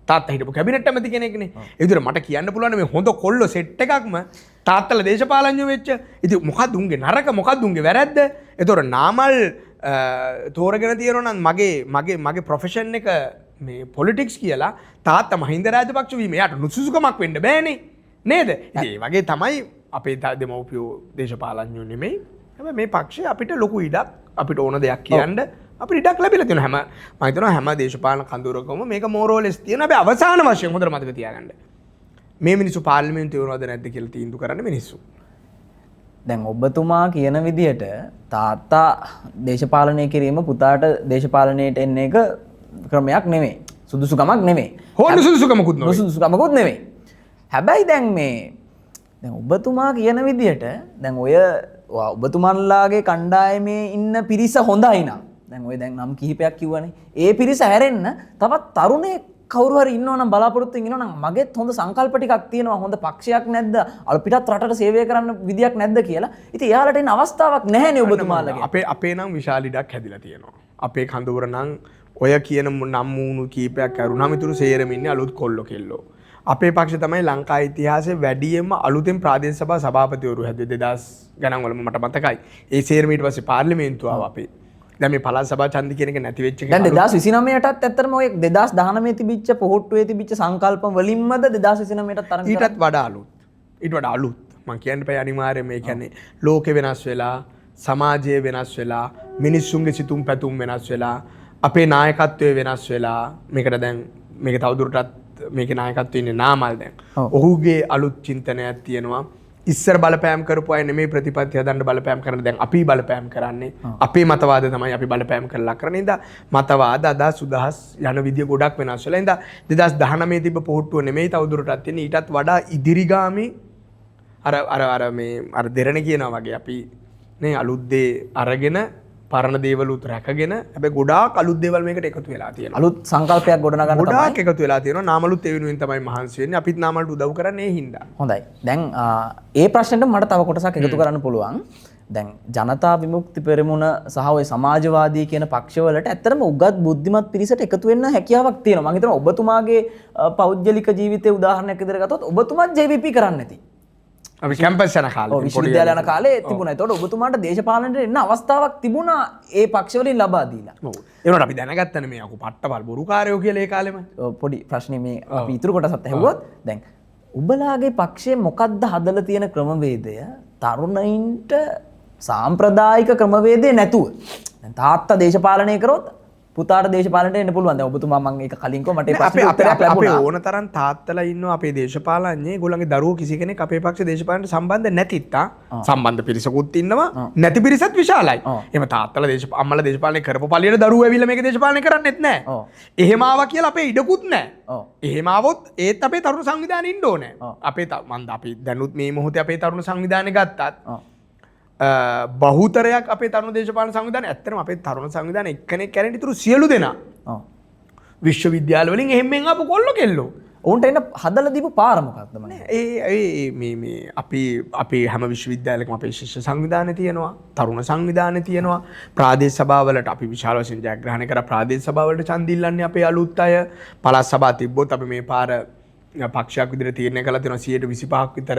තාත්තා හිටපු කැබිනට් ඇමති කෙනෙක්නේ. ඒ විදිහට මට කියන්න පුළුවන් මේ හොඳ කොල්ලෝ සෙට් එකක්ම තාත්තලා දේශපාලඥයෝ වෙච්ච. ඉතින් මොකක්ද උන්ගේ නරක මොකක්ද උන්ගේ වැරද්ද? ඒතොර නාමල් තෝරගෙන තියෙනවා නම් මගේ ප්‍රොෆෙෂන් එක මේ පොලිටික්ස් කියලා තාත්තා මහින්ද රාජපක්ෂ වීම යාට නුසුසුකමක් වෙන්න බෑනේ. නේද? ඉතින් ඒ වගේ තමයි අපේ දෙමව්පියෝ දේශපාලඥයෝ නෙමෙයි. හැබැයි මේ පක්ෂේ අපිට ලොකු ඉඩක් අපිට ඕන දෙයක් කියන්න අපිට ඉඩක් ලැබිලා තියෙනවා. මම හිතනවා හැම දේශපාලන කඳවුරකම මේක මෝරෝලෙස් තියෙන. හැබැයි අවසාන වශයෙන් හොඳට මතක තියාගන්න. මේ මිනිස්සු පාර්ලිමේන්තුවේ වුණාද නැද්ද කියලා තීන්දුව කරන්න මිනිස්සු. දැන් ඔබතුමා කියන විදිහට තාත්තා දේශපාලනය කිරීම පුතාට දේශපාලනයට එන්න එක ක්‍රමයක් නෙමෙයි. සුදුසුකමක් නෙමෙයි. හොඳ සුදුසුකමකුත් නෙමෙයි. සුදුසුකමකුත් නෙමෙයි. හැබැයි දැන් ඔබතුමා කියන විදිහට දැන් ඔය ඔබතුමන්ලාගේ කණ්ඩායමේ ඉන්න පිරිස හොඳයි නම් දැන් ඔය දැන් නම් කිහිපයක් කිව්වනේ. ඒ පිරිස හැරෙන්න තවත් තරුණයෙක් කවුරු හරි ඉන්නවනම් බලාපොරොත්තු වෙනවා නම් මගෙත් හොඳ සංකල්ප ටිකක් තියෙනවා. හොඳ පක්ෂයක් නැද්ද? අපිටත් රටට සේවය කරන්න විදියක් නැද්ද කියලා. ඉතින් එයාලට එන්න අවස්ථාවක් නැහැනේ ඔබතුමාලගේ. අපේ නම් විශාල ඉඩක් හැදිලා තියෙනවා. අපේ කඳවුර නම් ඔය කියන නම් වුණු කීපයක් කරුණාම ඉතුරු සේරම ඉන්නේ අලුත් කොල්ලෝ කෙල්ලෝ. අපේ පක්ෂ තමයි ලංකා ඉතිහාසයේ වැඩියෙන්ම අලුතෙන් ප්‍රාදේශ සභා සභාපතිවරු හැදුවේ 2000 ගණන් වල මට මතකයි. ඒ සේරම ඊට පස්සේ පාර්ලිමේන්තුව ආව අපේ. දැන් මේ පළාත් සභා ඡන්ද කියන එක නැති වෙච්ච එක. දැන් 2029ටත් ඇත්තටම ඔය 2019 තිබිච්ච පොහොට්ටුවේ තිබිච්ච සංකල්ප වලින්මද 2029ටත් තරඟ ඊටත් වඩා අලුත්. ඊට වඩා අලුත්. මම කියන්න බෑ අනිවාර්යයෙන් මේ කියන්නේ ලෝකෙ වෙනස් වෙලා, සමාජය වෙනස් වෙලා, මිනිස්සුන්ගේ සිතුම් පැතුම් වෙනස් වෙලා, අපේ නායකත්වය වෙනස් වෙලා. මේකට දැන් මේක තවදුරටත් මේකේ නායකත්වයේ ඉන්නේ නාමල් දැන්. ඔහුගේ අලුත් චින්තනයක් තියෙනවා. ඉස්සර බලපෑම් කරපු අය නෙමෙයි ප්‍රතිපත්ති හදන්න බලපෑම් කරන. දැන් අපි බලපෑම් කරන්නේ. අපේ මතවාද තමයි අපි බලපෑම් කරලා කරන්නේ. ඉතින් මතවාද අදහස් උදහස් යන විදිය ගොඩක් වෙනස් වෙලා. ඉතින් 2019 තිබ්බ පොහොට්ටුව නෙමෙයි තවදුරටත් තියෙන්නේ. ඊටත් වඩා ඉදිරිගාමි අර දෙරණ කියනවා වගේ අපි නේ අලුත් දේ අරගෙන පරණ දේවලුත් රැකගෙන හැබැයි ගොඩාක් අලුත් දේවල් මේකට එකතු වෙලා තියෙනවා. අලුත් සංකල්පයක් ගොඩනගන්න තමයි. ගොඩාක් එකතු වෙලා තියෙනවා. නාමලුත් ඒ වෙනුවෙන් තමයි මහන්සි වෙන්නේ. අපිත් නාමලට උදව් කරන්නේ ඒ හින්දා. හොඳයි. දැන් ඒ ප්‍රශ්නෙට මට තව කොටසක් එකතු කරන්න පුළුවන්. දැන් ජනතා විමුක්ති පෙරමුණ සහ ඔය සමාජවාදී කියන පක්ෂවලට ඇත්තටම උගත් බුද්ධිමත් පිරිසට එකතු වෙන්න හැකියාවක් තියෙනවා. මම හිතනවා ඔබතුමාගේ පෞද්ගලික ජීවිතයේ උදාහරණයක් විදිහට ගත්තොත් ඔබතුමාත් JVP කරන්නේ නැති. අපි කැම්පස් යන කාලේ විශ්වවිද්‍යාල යන කාලේ තිබුණා. ඒතකොට ඔබතුමාට දේශපාලනයට එන්න අවස්ථාවක් තිබුණා ඒ පක්ෂවලින් ලබා දීලා. ඔව්. ඒනොට අපි දැනගත්තනේ මේ අකු පට්ටපල් බොරුකාරයෝ කියලා ඒ කාලෙම. පොඩි ප්‍රශ්නේ මේ අපි ඉතුරු කොටසත් ඇහුවොත් දැන් ඔබලාගේ පක්ෂයේ මොකද්ද හදලා තියෙන ක්‍රමවේදය තරුණයින්ට සාම්ප්‍රදායික ක්‍රමවේදේ නැතුව. දැන් තාත්තා දේශපාලනය කරොත් පුතාට දේශපාලනයට එන්න පුළුවන්. දැන් ඔබතුමා මම ඒක කලින් කිව්වා මට ඒ ප්‍රශ්නේ උත්තරයක් ලැබුණා. අපේ ඕන තරම් තාත්තලා ඉන්නවා අපේ දේශපාලඥයෝ. ඒගොල්ලන්ගේ දරුවෝ කිසි කෙනෙක් අපේ පක්ෂ දේශපාලනයට සම්බන්ධ නැතිත් සම්බන්ධ පිරිසකුත් ඉන්නවා. නැති පිරිසත් විශාලයි. එහෙම තාත්තලා අම්මලා දේශපාලනය කරපු පළියට දරුවෝ ඇවිල්ලා මේක දේශපාලනය කරන්නෙත් නැහැ. එහෙම ආවා කියලා අපේ ඉඩකුත් නැහැ. එහෙම ආවොත් ඒත් අපේ තරුණ සංවිධානය ඉන්න ඕනේ. අපි දැනුත් මේ මොහොතේ අපේ තරුණ සංවිධානය ගත්තත් බහුතරයක් අපේ තරුණ දේශපාලන සංවිධානය ඇත්තටම අපේ තරුණ සංවිධානය එක්කෙනෙක් කැරෙන්න ඉතුරු සියලු දෙනා විශ්වවිද්‍යාල වලින් එහෙම්ෙන් ආපු කොල්ලෝ කෙල්ලෝ. උන්ට එන්න හදලා දීපු පාර මොකක්ද මම? මේ අපි හැම විශ්වවිද්‍යාලයකම අපේ ශිෂ්‍ය සංවිධානය තියෙනවා, තරුණ සංවිධානය තියෙනවා, ප්‍රාදේශ සභාවලට අපි විශාල වශයෙන් ජයග්‍රහණය කරා ප්‍රාදේශ සභාවලට ඡන්ද ඉල්ලන්නේ අපේ අලුත් අය. පළාත් සභා තිබ්බොත් අපි මේ පාර පක්ෂයක් විදිහට තීරණය කළා තියෙනවා 125ක් විතර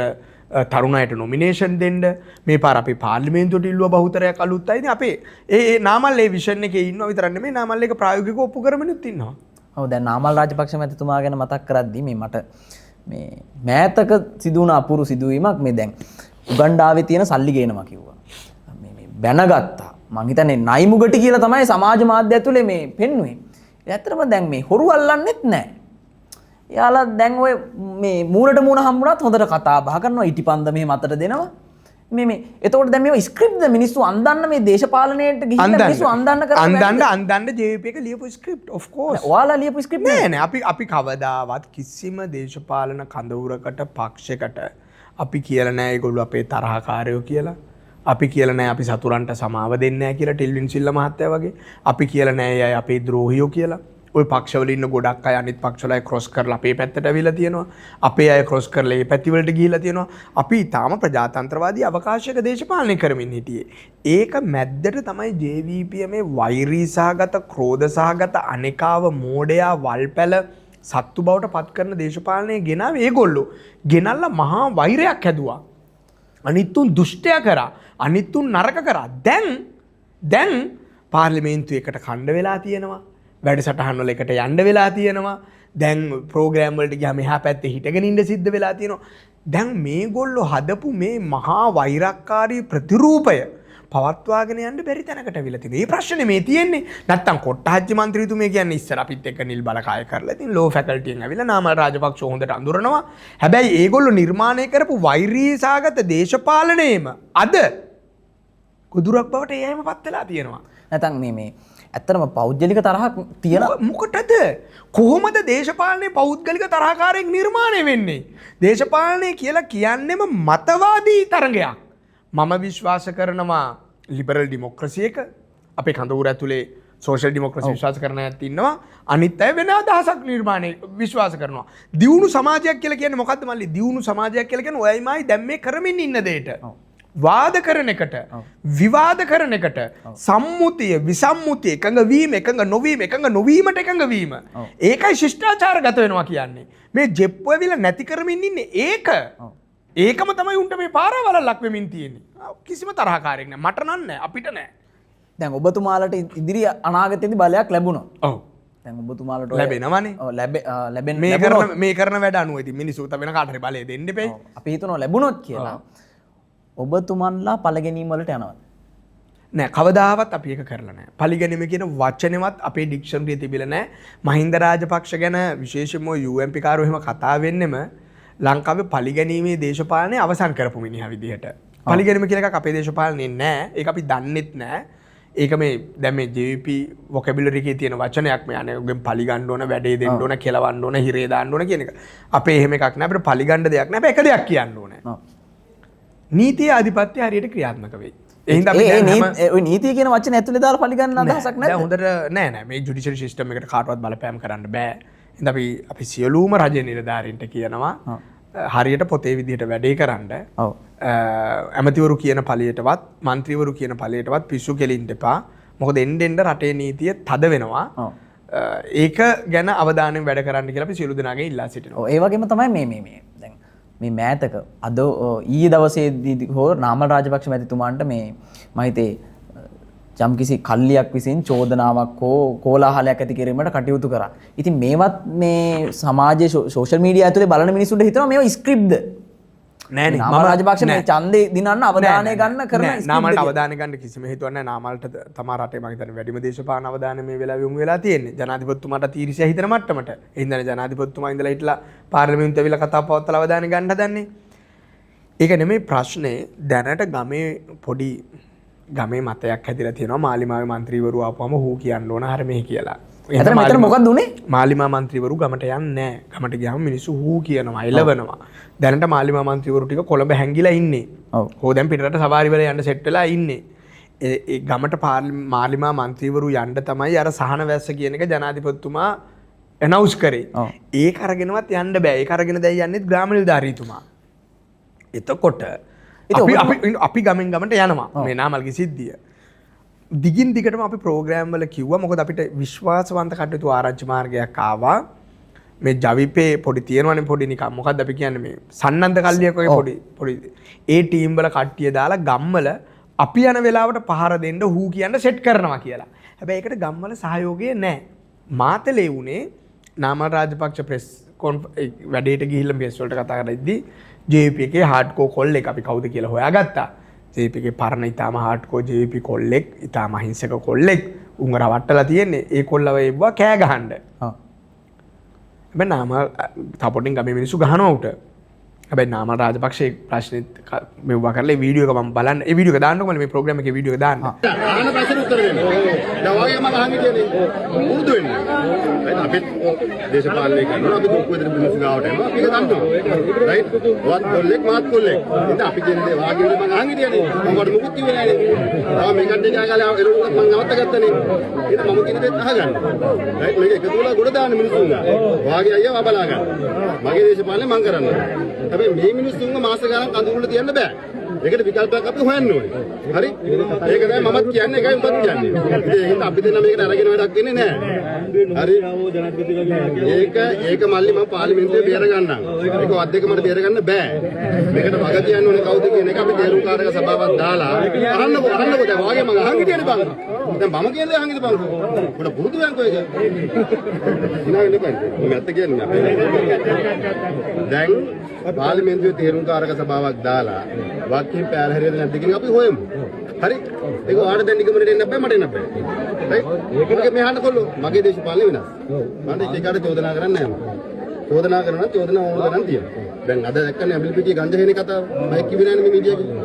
තරුණ අයට නොමිනේෂන් දෙන්න. මේ පාර අපේ පාර්ලිමේන්තුවට ඉල්ලුවා බහුතරයක් අලුත් අය. ඉතින් අපේ ඒ නාමල් ඒ විෂන් එකේ ඉන්නවා විතරක් නෙමෙයි නාමල් එක ප්‍රායෝගිකව ඔප්පු කරමිනුත් ඉන්නවා. ඔව් දැන් නාමල් රාජපක්ෂ මැතිතුමා ගැන මතක් කරද්දී මට මේ මෑතක සිදුවුණ අපූරු සිදුවීමක් මේ දැන් උගන්ඩාවේ තියෙන සල්ලි ගේනවා කිව්වා. මේ බැනගත්තා. මං හිතන්නේ නයිමුගටි කියලා තමයි සමාජ මාධ්‍ය ඇතුලේ මේ පෙන්වුවේ. ඇත්තටම දැන් මේ හොරු අල්ලන්නෙත් නැහැ. යාලා දැන් ඔය මේ මූණට මූණ හම්බුනත් හොඳට කතා බහ කරනවා ඉටිපන්ද මෙහෙම අතට දෙනවා මේ එතකොට දැන් මේවා ස්ක්‍රිප්ට්ද මිනිස්සු අන්දන්න මේ දේශපාලනයට ගිහින් මිනිස්සු අන්දන්න කරන්නේ අන්දන්න JVP එක ලියපු ස්ක්‍රිප්ට් of course ඔයාලා ලියපු ස්ක්‍රිප්ට් නෑ අපි කවදාවත් කිසිම දේශපාලන කඳවුරකට පක්ෂයකට අපි කියලා නෑ ඒගොල්ලෝ අපේ තරහකාරයෝ කියලා. අපි කියලා නෑ අපි සතුරන්ට සමාව දෙන්නේ නෑ කියලා ටිල්වින් සිල්ලා මහත්තයා වගේ. අපි කියලා නෑ අය අපේ ද්‍රෝහියෝ කියලා. ඔය පක්ෂවල ඉන්න ගොඩක් අය අනිත් පක්ෂවල අය ක්‍රොස් කරලා අපේ පැත්තට ඇවිල්ලා තියෙනවා. අපේ අය ක්‍රොස් කරලා ඒ පැති වලට ගිහිල්ලා තියෙනවා. අපි ඊටාම ප්‍රජාතන්ත්‍රවාදී අවකාශයක දේශපාලනය කරමින් හිටියේ. ඒක මැද්දට තමයි JVP මේ වෛරී සහගත, ක්‍රෝධ සහගත, අනේකාව මෝඩයා වල්පැල සත්තු බවට පත් කරන දේශපාලනය ගෙනාවේ ඒගොල්ලෝ. ගෙනල්ලා මහා වෛරයක් හැදුවා. අනිත්තුන් දුෂ්ටයා කරා. අනිත්තුන් නරක කරා. දැන් පාර්ලිමේන්තුවේකට කණ්ඩ වෙලා තියෙනවා. වැඩසටහන් වල එකට යන්න වෙලා තියෙනවා. දැන් ප්‍රෝග්‍රෑම් වලට ගියාම එහා පැත්තේ හිටගෙන ඉන්න සිද්ධ වෙලා තියෙනවා. දැන් මේගොල්ලෝ හදපු මේ මහා වෛරක්කාරී ප්‍රතිරූපය පවත්වාගෙන යන්න බැරි තැනකට අවිලා තියෙනවා. මේ ප්‍රශ්නේ මේ තියෙන්නේ. නැත්තම් කොට්ටාජ්ජි මන්ත්‍රීතුමිය කියන්නේ ඉස්සර අපිත් එක්ක නිල් බලකාය කරලා ඉතින් ලෝ ෆැකල්ටියෙන් ඇවිල්ලා නාමල් රාජපක්ෂ හොඳට අඳුරනවා. හැබැයි ඒගොල්ලෝ නිර්මාණය කරපු වෛරී සාගත දේශපාලනයේම අද කුදුරක් බවට එයම පත් වෙලා තියෙනවා. නැත්නම් මේ ඇත්තටම පෞද්ගලික තරහක් තියෙන මොකටද? කොහොමද දේශපාලනයේ පෞද්ගලික තරහකාරයෙක් නිර්මාණය වෙන්නේ? දේශපාලනය කියලා කියන්නේම මතවාදී තරඟයක්. මම විශ්වාස කරනවා ලිබරල් ඩෙමොක්‍රසි එක. අපේ කඳවුර ඇතුලේ සෝෂල් ඩෙමොක්‍රසි විශ්වාස කරන අයත් ඉන්නවා. අනිත් අය වෙන අදහසක් නිර්මාණය විශ්වාස කරනවා. දියුණු සමාජයක් කියලා කියන්නේ මොකද්ද මල්ලි? දියුණු සමාජයක් කියලා කියන්නේ ඔයයිමයි දැන් මේ කරමින් ඉන්න දෙයට. වාද කරන එකට විවාද කරන එකට සම්මුතිය විසම්මුතිය එකඟ වීම එකඟ නොවීම එකඟ නොවීමට එකඟ වීම ඒකයි ශිෂ්ටාචාරගත වෙනවා කියන්නේ. මේ ජෙප්පු ඇවිල්ලා නැති කරමින් ඉන්නේ ඒකම තමයි උන්ට මේ පාරවලක් වෙමින් තියෙන්නේ. කිසිම තරහකාරයක් නැහැ. මට නෑ අපිට නෑ. දැන් ඔබතුමාලට ඉදිරි අනාගතයේදී බලයක් ලැබුණා. ඔව්. දැන් ඔබතුමාලට ලැබෙනවනේ. ඔව් ලැබෙන මේ කරන වැඩ අනුව ඉතින් මිනිස්සු වෙන කාට හරි බලය දෙන්න එපේ. අපි හිතනවා ලැබුණොත් කියලා. ඔබතුමන්ලා පළගැනීම් වලට යනවද? නෑ කවදාවත් අපි ඒක කරලා නෑ. පරිගැනීම කියන වචනේවත් අපේ ඩික්ෂනරියේ තිබිලා නෑ. මහින්ද රාජපක්ෂ ගැන විශේෂයෙන්ම UMP කාරෝ එහෙම කතා වෙන්නෙම ලංකාවේ පරිගැනීමේ දේශපාලනය අවසන් කරපු මිනිහා විදිහට. පරිගැනීම කියලා එකක් අපේ දේශපාලනේ නෑ. ඒක අපි දන්නෙත් නෑ. ඒක මේ දැන් මේ JVP vocabulary එකේ තියෙන වචනයක් මේ අනේ උගෙන් පරිගන්න ඕන වැඩේ දෙන්න ඕන කෙලවන්න ඕන හිරේ දාන්න ඕන කියන එක. අපේ එහෙම එකක් නෑ. අපිට පරිගන්න දෙයක් නෑ. අපි එක දෙයක් කියන්න ඕනේ. නීතිය ආධිපත්‍ය හරියට ක්‍රියාත්මක වෙයි. ඔය නීතිය කියන වචන ඇතුලේ දාලා පරිගන්න අදහසක් නැහැ. දැන් හොඳට නෑ මේ ජුඩිෂල් සිස්ටම් එකට කාටවත් බලපෑම් කරන්න බෑ. ඉතින් අපි සියලුම රජ නිලධාරීන්ට කියනවා හරියට පොතේ විදිහට වැඩේ කරන්න. ඔව්. ඇමතිවරු කියන පළියටවත් മന്ത്രിවරු කියන පළියටවත් පිස්සු කෙලින්න එපා. මොකද එන්න රටේ නීතිය තද වෙනවා. ඒක ගැන අවධානයෙන් වැඩ කරන්න කියලා අපි සියලු දෙනාගෙන් ඉල්ලා සිටිනවා. ඔව් ඒ වගේම තමයි මේ දැන් මේ මෑතක අද ඊයේ දවසේදී හෝ නාමල් රාජපක්ෂ මැතිතුමාන්ට මේ මම හිතේ යම්කිසි කල්ලියක් විසින් චෝදනාවක් හෝ කෝලාහලයක් ඇති කිරීමට කටයුතු කරා. ඉතින් මේවත් මේ සමාජයේ සෝෂල් මීඩියා ඇතුලේ බලන මිනිස්සුන්ට හිතනවා මේවා ස්ක්‍රිප්ට්ද? නෑ නේ. නාමල් රාජපක්ෂ මේ ඡන්දේ දිනන්න අවධානය ගන්න කරන ස්ක්‍රිප්ට්. නාමල්ට අවධානය ගන්න කිසිම හේතුවක් නෑ. නාමල්ට තමා රටේ මම හිතන්නේ වැඩිම දේශපාලන අවධානය මේ වෙලාවේ යොමු වෙලා තියෙන්නේ. ජනාධිපතිතුමාට තීරසිය හිතන මට්ටමට. ඒ හින්දානේ ජනාධිපතිතුමා ඉඳලා හිටලා පාර්ලිමේන්තුවේ ඇවිල්ලා කතා පවත්වලා අවධානය ගන්න හදන්නේ. ඒක නෙමෙයි ප්‍රශ්නේ. දැනට ගමේ මතයක් හැදිලා තියෙනවා මාලිමාවේ മന്ത്രിවරු ආපුවම හූ කියන්න ඕන හර මෙහි කියලා. එතන මෙතන මොකක්ද උනේ? මාලිමා മന്ത്രിවරු ගමට යන්නේ නැහැ. ගමට ගියාම මිනිස්සු හූ කියනවා, එළවනවා. දැනට මාලිමා മന്ത്രിවරු ටික කොළඹ හැංගිලා ඉන්නේ. ඔව්. හෝ දැන් පිටරට සවාරි වල යන්න සෙට් වෙලා ඉන්නේ. ඒ ගමට මාලිමා മന്ത്രിවරු යන්න තමයි අර සහන වැස්ස කියන එක ජනාධිපතිතුමා ඇනවුස් කරේ. ඒක අරගෙනවත් යන්න බෑ. ඒක අරගෙන දැන් යන්නේ ග්‍රාම නිලධාරීතුමා. එතකොට අපි ගමෙන් ගමට යනවා මේ නාමල්ගේ සිද්ධිය. දිගින් දිගටම අපි ප්‍රෝග්‍රෑම් වල කිව්වා මොකද අපිට විශ්වාසවන්ත කටයුතු ආරංචි මාර්ගයක් ආවා. මේ ජවිපේ පොඩි තියෙනවනේ පොඩි නිකන් මොකද්ද අපි කියන්නේ මේ සන්නන්ද කල්ලියක් වගේ පොඩි ඒ ටීම් වල කට්ටිය දාලා ගම්වල අපි යන වෙලාවට පහර දෙන්න හූ කියන්න සෙට් කරනවා කියලා. හැබැයි ඒකට ගම්වල සහයෝගය නැහැ. මාතලේ උනේ නාමල් රාජපක්ෂ ප්‍රෙස් වැඩේට ගිහිල්ලා ප්‍රෙස් වලට කතා කරද්දී JVP එකේ හાર્ඩ්කෝ කොල්ලෙක් අපි කවුද කියලා හොයාගත්තා. JVP එකේ පරණ ඊටාම හાર્ඩ්කෝ JVP කොල්ලෙක් ඊටාම අහිංසක කොල්ලෙක් උංග රවට්ටලා තියෙන්නේ. ඒ කොල්ලව එව්වා කෑ ගහන්න. හැබැයි නාමල් සපෝටින් ගමේ මිනිස්සු ගහනවා උට. හැබැයි නාමල් රාජපක්ෂ ප්‍රශ්නෙත් මෙව්වා කරලා ඒ වීඩියෝ එක මම බලන්න. ඒ වීඩියෝ එක දාන්නකො මේ ප්‍රෝග්‍රෑම් එකේ වීඩියෝ එක දාන්න. ආන ප්‍රශ්න උත්තර දෙන්න. දැන් වාගේ මම අහන්නේ කියන්නේ උරුදු වෙන්න. රයිට් අපිත් දේශපාලනය කරනවා අපි දුක් වේදන මිනිස්සු ගාවට එනවා අපි ඒක දන්නවා. රයිට් වත් කොල්ලෙක් මාත් කොල්ලෙක්. ඉතින් අපි කියන්නේ වාගේ මම අහන්නේ කියන්නේ මමට මුකුත් කිව්වේ නෑනේ. තාම මේකට ගාලා එරුණත් මම නවත්ත ගත්තනේ. ඉතින් මම කියන දෙයක් අහගන්න. රයිට් මේක එකතු වෙලා ගොඩ දාන්න මිනිස්සුන්. වාගේ අයියා බලා ගන්න. මගේ දේශපාලනය මම කරන්නේ. හැබැයි මේ මිනිස්සුන්ව මාස ගානක් අඳුරලා තියන්න බෑ. ඒකට විකල්පයක් අපි හොයන්න ඕනේ. හරි? ඒක තමයි මමත් කියන්නේ ඒකයි උඹත් කියන්නේ. ඒක අපි දෙන්න මේකට අරගෙන වැඩක් වෙන්නේ නැහැ. හරි? ඒක මල්ලි මම පාර්ලිමේන්තුවේ බේර ගන්නම්. ඒක වත් දෙක මට බේර ගන්න බෑ. මේකට වග කියන්න ඕනේ කවුද කියන එක අපි තේරුම්කාරක සභාවක් දාලා අහන්නකෝ දැන් වාගේ මම අහන් හිටියනේ බං. දැන් මම කියන්නේ අහන් හිටිය බං. උඩ පුරුදු වෙන්කෝ ඒක. ඉනාගෙන ඉපන්. මම ඇත්ත කියන්නේ. දැන් පාර්ලිමේන්තුවේ තේරුම්කාරක සභාවක් දාලා වාක්‍යයෙන් පැහැර හරියද නැද්ද කියන අපි හොයමු. හරි? ඒක ඔයාලට දැන් නිගමනට එන්න බෑ මට එන්න බෑ. රයිට්? ඒක මෙහාට කොල්ලෝ මගේ දේශපාලනේ වෙනස්. මම ඒකට චෝදනා කරන්නේ නැහැ මම. චෝදනා කරනවා චෝදනා ඕන ගණන් තියෙනවා. දැන් අද දැක්කනේ අබිල්පිටියේ ගංජහේනේ කතාව. මම කිව්වේ නෑනේ මේ මීඩියා එකේ.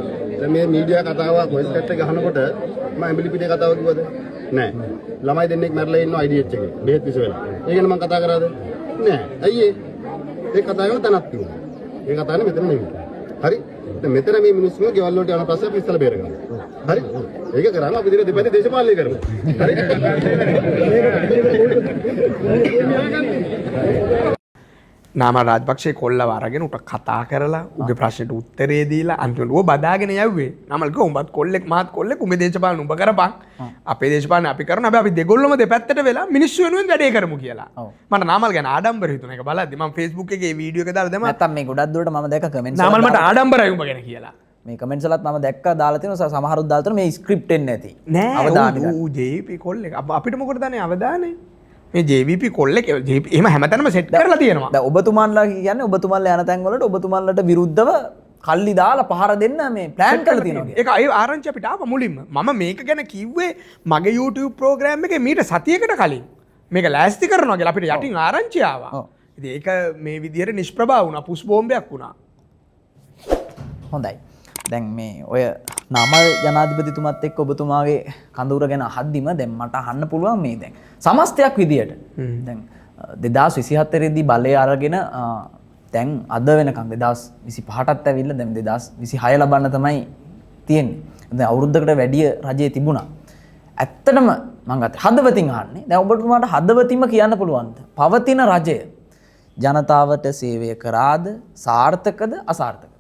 දැන් මේ මීඩියා කතාව වොයිස් කට් එක ගහනකොට මම අබිල්පිටියේ කතාව කිව්වද? නෑ. ළමයි දෙන්නෙක් මැරලා ඉන්නවා IDH එකේ. බෙහෙත් විස වෙලා. ඒ ගැන මම කතා කරාද? නෑ. ඇයි ඒ කතාව ගැන තනක් තිබුණා. ඒ කතාවනේ මෙතන නෙමෙයි. හරි? දැන් මෙතන මේ මිනිස්සුන්ගේ ගෙවල් වලට යන ප්‍රශ්න අපි ඉස්සලා බේර ගන්නවා. හරි? ඒක කරාම අපි දින දෙපැත්තේ දේශපාලනය කරමු. හරි? නාම රාජපක්ෂේ කොල්ලව අරගෙන උට කතා කරලා උගේ ප්‍රශ්නෙට උත්තරේ දීලා අන්තිමට ඌ බදාගෙන යව්වේ. නමල් කිව්වා උඹත් කොල්ලෙක් මාත් කොල්ලෙක් උඹේ දේශපාලන උඹ කරපන්. අපේ දේශපාලන අපි කරන හැබැයි අපි දෙගොල්ලම දෙපැත්තට වෙලා මිනිස්සු වෙනුවෙන් වැඩේ කරමු කියලා. මට නාමල් ගැන ආඩම්බර හිතුණා. ඒක බලද්දි මම Facebook එකේ වීඩියෝ එක දාලා දැම්මා. නැත්තම් මේ ගොඩක් දුරට මම දැක්ක කමෙන්ට්ස් නාමල් මට ආඩම්බරයි උඹ ගැන කියලා. මේ කමෙන්ට්ස් වලත් මම දැක්කා දාලා තියෙනවා සමහරුත් දාලා තියෙනවා මේ ස්ක්‍රිප්ට් එන්නේ නැති. නෑ අවදානය. ඌ JVP කොල්ලෙක්. අපිට මොකටද අනේ අවදානේ? මේ JVP කොල්ලෙක් එහෙම හැමතැනම සෙට් කරලා තියෙනවා. දැන් ඔබතුමාන්ලා කියන්නේ ඔබතුමාන්ලා යන තැන් වලට ඔබතුමාන්ලට විරුද්ධව කල්ලි දාලා පහර දෙන්න මේ ප්ලෑන් කරලා තියෙනවා. ඒක ඒ ආරංචි අපිට ආවා මුලින්ම. මම මේක ගැන කිව්වේ මගේ YouTube ප්‍රෝග්‍රෑම් එකේ මීට සතියකට කලින්. මේක ලෑස්ති කරනවා කියලා අපිට යටින් ආරංචි ආවා. ඉතින් ඒක මේ විදිහට නිෂ්ප්‍රභා වුණා. පුස් බෝම්බයක් වුණා. හොඳයි. දැන් මේ ඔය නාමල් ජනාධිපතිතුමත් එක්ක ඔබතුමාගේ කඳවුර ගැන අහද්දිම දැන් මට අහන්න පුළුවන් මේ දැන් සමස්තයක් විදියට දැන් 2024 දී බලය අරගෙන දැන් අද වෙනකන් 2025ටත් ඇවිල්ලා දැන් 2026 ලබන්න තමයි තියෙන්නේ. දැන් අවුරුද්දකට වැඩිය රජයේ තිබුණා. ඇත්තටම මම ගත්තා හදවතින් අහන්නේ. දැන් ඔබතුමාට හදවතින්ම කියන්න පුළුවන්ද? පවතින රජය ජනතාවට සේවය කරාද? සාර්ථකද අසාර්ථකද?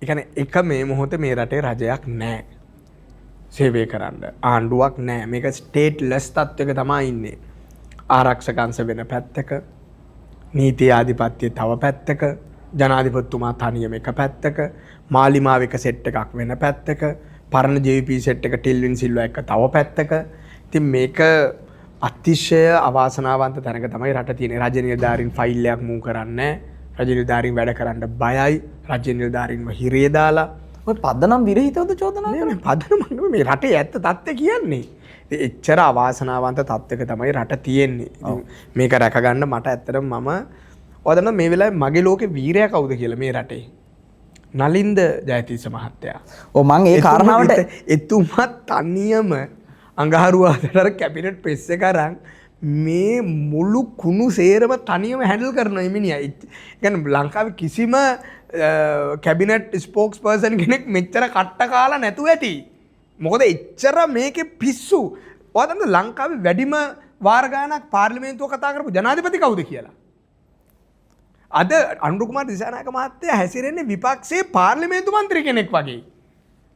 එකන එක මේ මොහොත මේ රටේ රජයක් නෑ සේවය කරන්න ආණ්ඩුවක් නෑ මේක ස්ටේට් ලෙස් තත්ත්වයක තමයි ඉන්නේ ආරක්ෂකංශ වෙන පැත්තක නීති ආධිපත්‍යය තව පැත්තක ජනාධිපතිතුමා තනියම එක පැත්තක මාලිමාව එක සෙට් එකක් වෙන පැත්තක පරණ JVP සෙට් එක ටිල්වින් සිල්වා එක තව පැත්තක ඉතින් මේක අතිශය අවාසනාවන්ත තැනක තමයි රට තියෙන්නේ රජ නිලධාරීන් ෆයිල් එකක් මූ කරන්නේ රජ නිලධාරීන් වැඩ කරන්න බයයි රජ නිලධාරීන්ව හිරේ දාලා ඔය පදනම් විරහිතවද චෝදනා කරන්නේ පදනම මේ රටේ ඇත්ත තත්ත්වය කියන්නේ එච්චර අවාසනාවන්ත තත්ත්වයක තමයි රට තියෙන්නේ මේක රැකගන්න මට ඇත්තටම මම ඔයදන්න මේ වෙලාවේ මගේ ලෝකේ වීරයා කවුද කියලා මේ රටේ නලින්ද ජයතිස්ස මහත්තයා ඔව් මම ඒ කාරණාවට එතුමා තනියම අඟහරුවාදට කැබිනට් ප්‍රෙස් එක අරන් මේ මුළු කුණු සේරම තනියම හැන්ඩල් කරන මිනිහා. ඒ කියන්නේ ලංකාවේ කිසිම කැබිනට් ස්පෝක්ස් පර්සන් කෙනෙක් මෙච්චර කට්ට කාලා නැතුව ඇති. මොකද එච්චර මේකේ පිස්සු. ඔයාලට ලංකාවේ වැඩිම වාර ගානක් පාර්ලිමේන්තුව කතා කරපු ජනාධිපති කවුද කියලා? අද අනුර කුමාර දිසානායක මහත්තයා හැසිරෙන්නේ විපක්ෂයේ පාර්ලිමේන්තු මන්ත්‍රී කෙනෙක් වගේ.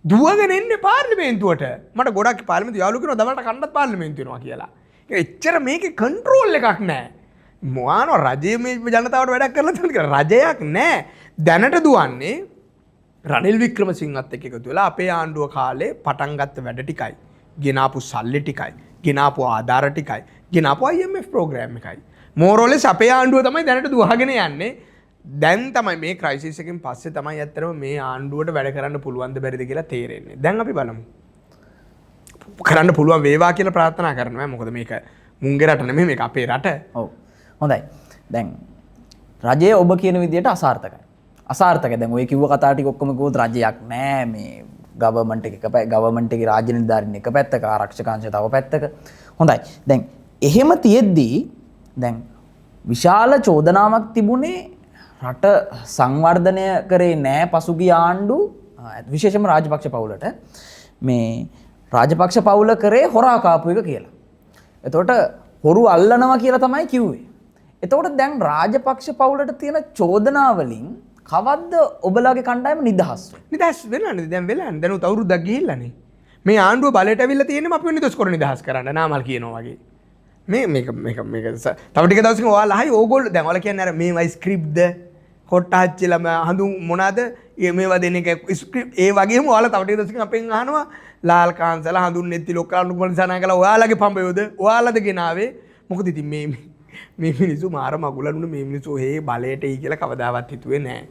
දුවගෙන එන්නේ පාර්ලිමේන්තුවට. මට ගොඩක් පාර්ලිමේන්තු යාළුවෝ කියනවා දවල්ට කන්නත් පාර්ලිමේන්තු වෙනවා කියලා. එච්චර මේකේ කන්ට්‍රෝල් එකක් නැහැ. මොනවා රජයේ මේ ජනතාවට වැඩක් කරලා තියෙනවා කියලා රජයක් නැහැ. දැනට දුවන්නේ රනිල් වික්‍රමසිංහත් එක්ක එකතු වෙලා අපේ ආණ්ඩුව කාලේ පටන් ගත්ත වැඩ ටිකයි. ගෙනාපු සල්ලි ටිකයි. ගෙනාපු ආධාර ටිකයි. ගෙනාපු IMF ප්‍රෝග්‍රෑම් එකයි. මෝරෝලෙස් අපේ ආණ්ඩුව තමයි දැනට දුවගෙන යන්නේ. දැන් තමයි මේ ක්‍රයිසිස් එකෙන් පස්සේ තමයි ඇත්තටම මේ ආණ්ඩුවට වැඩ කරන්න පුළුවන්ද බැරිද කියලා තේරෙන්නේ. දැන් අපි බලමු. කරන්න පුළුවන් වේවා කියලා ප්‍රාර්ථනා කරනවා. මොකද මේක මුන්ගේ රට නෙමෙයි මේක අපේ රට. ඔව්. හොඳයි. දැන් රජය ඔබ කියන විදිහට අසාර්ථකයි. අසාර්ථකයි. දැන් ඔය කිව්ව කතා ටික ඔක්කොම කිව්වොත් රජයක් නෑ මේ ගවර්න්මන්ට් එකේ රාජ්‍ය නිලධාරීන් එක පැත්තක ආරක්ෂකාංශය තව පැත්තක. හොඳයි. දැන් එහෙම තියෙද්දී දැන් විශාල චෝදනාවක් තිබුණේ රට සංවර්ධනය කරේ නෑ පසුගිය ආණ්ඩු විශේෂයෙන්ම රාජපක්ෂ පවුලට මේ රාජපක්ෂ පවුල කරේ හොරා කාපු එක කියලා. එතකොට හොරු අල්ලනවා කියලා තමයි කිව්වේ. එතකොට දැන් රාජපක්ෂ පවුලට තියෙන චෝදනා වලින් කවද්ද ඔබලාගේ කණ්ඩායම නිදහස් වෙන්නේ? නිදහස් වෙනවනේ දැන් වෙලානේ. දැන් උත් අවුරුද්දක් ගිහිල්ලානේ. මේ ආණ්ඩුව බලයට ඇවිල්ලා තියෙන්නේ අපි නිදහස් කර නිදහස් කරන්න නාමල් කියනවා වගේ. මේක තව ටික දවසකින් ඔයාලා හයි ඕගොල්ලෝ දැන් ඔයාලා කියන්නේ අර මේවයි ස්ක්‍රිප්ට්ද කොට්ටාච්චිලම හඳුන් මොනවාද මේවා දෙන එක ස්ක්‍රිප්ට් ඒ වගේම ඔයාලා තව ටික දවසකින් අපෙන් අහනවා ලාල් කාන්සලා හඳුන් නෙත්ති ලොක්කා අනුකුමල් දිසානායකලා ඔයාලගේ පඹයෝද ඔයාලද ගෙනාවේ මොකද ඉතින් මේ මිනිස්සු මාර මගුලනුනේ මේ මිනිස්සු ඔහේ බලයට එයි කියලා කවදාවත් හිතුවේ නැහැ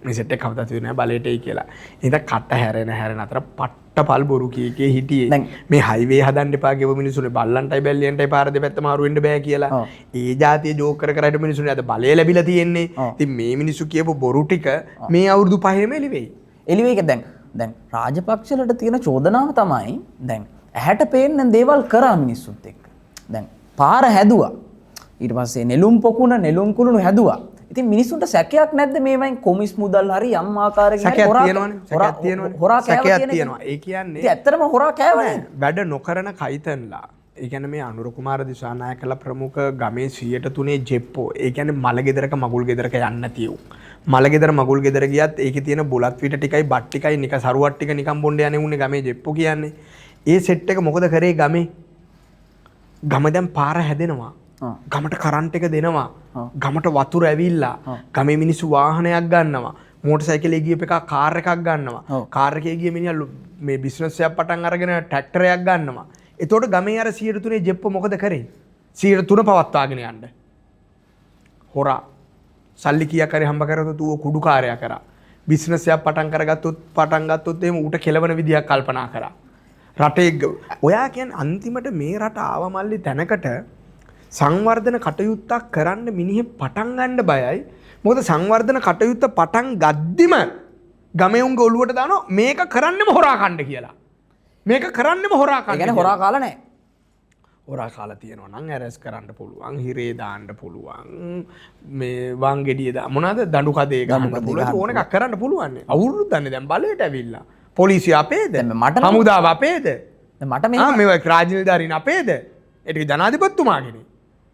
මේ සෙට් එක කවදාවත් හිතුවේ නැහැ බලයට එයි කියලා ඉතින් කට හැරෙන අතර පට්ටපල් බොරු කීකේ හිටියේ මේ හයිවේ හදන්න එපා කියව මිනිස්සුනේ බල්ලන්ටයි බැල්ලියන්ටයි පාර දෙපැත්ත මාරු වෙන්න බෑ කියලා ඒ જાතිය ජෝක් කර කර හිට මිනිස්සුනේ අද බලය ලැබිලා තියෙන්නේ ඉතින් මේ මිනිස්සු කියපු බොරු ටික මේ අවුරුදු 5ෙම එළිවෙයි දැන් රාජපක්ෂලට තියෙන චෝදනාව තමයි දැන් ඇහැට පේන්න දේවල් කරා මිනිස්සුත් එක්ක. දැන් පාර හැදුවා. ඊට පස්සේ නෙළුම් පොකුණ නෙළුම් කුළුණු හැදුවා. ඉතින් මිනිස්සුන්ට සැකයක් නැද්ද මේවෙන් කොමිස් මුදල් හරි යම් ආකාරයකින් හොරා තියෙනවනේ. ඒ කියන්නේ ඉතින් ඇත්තටම හොරා කෑවනේ. වැඩ නොකරන කයිතන්ලා ඒ කියන්නේ මේ අනුර කුමාර දිසානායකලා ප්‍රමුඛ ගමේ 103 ජෙප්පෝ. ඒ කියන්නේ මල ගෙදරක මගුල් ගෙදරක යන්නේ නැති උන්. මල ගෙදර මගුල් ගෙදර ගියත් ඒකේ තියෙන බුලත් විට ටිකයි බත් ටිකයි නික සරුවත් ටික නිකන් බොණ්ඩ යන්නේ උන්නේ ගමේ ජෙප්පෝ කියන්නේ. ඒ සෙට් එක මොකද කරේ ගමේ? ගම දැන් පාර හැදෙනවා. ගමට කරන්ට් එක දෙනවා. ගමට වතුර ඇවිල්ලා ගමේ මිනිස්සු වාහනයක් ගන්නවා. මෝටර් සයිකලේ ගියප එක කාර් එකක් ගන්නවා. කාර් එකේ ගිය මිනිහා මේ බිස්නස් එකක් පටන් අරගෙන ට්‍රැක්ටරයක් ගන්නවා. එතකොට ගමේ අර 103 ජෙප්පෝ මොකද කරේ? 103 පවත්වාගෙන යන්න. හොරා. සල්ලි කීයක් හරි හම්බ කරගත්තොත් ඌ කුඩුකාරයා කරා. බිස්නස් එකක් පටන් ගත්තොත් එහෙම ඌට කෙලවන විදියක් කල්පනා කරා. රටේ ඔයා කියන්නේ අන්තිමට මේ රට ආව මල්ලි තැනකට සංවර්ධන කටයුත්තක් කරන්න මිනිහෙ පටන් ගන්න බයයි. මොකද සංවර්ධන කටයුත්ත පටන් ගද්දිම ගමේ උන්ගේ ඔළුවට දානවා මේක කරන්නෙම හොරා කණ්ඩ කියලා. මේක කරන්නෙම හොරා කණ්ඩ. ඒ කියන්නේ හොරා කාලා නැහැ. හොරා කාලා තියෙනවා නම් ඇරස් කරන්න පුළුවන්, හිරේ දාන්න පුළුවන්, මේ වං ගෙඩිය දා මොනවාද දඬු කදේ ගන්න පුළුවන් ඕන එකක් කරන්න පුළුවන්. අවුරුද්දන්නේ දැන් බලයට ඇවිල්ලා. පොලිසිය අපේද? හමුදාව අපේද? මට මේ මේ රාජනිලධාරීන් අපේද? ඒක ජනාධිපතිතුමාගේනේ.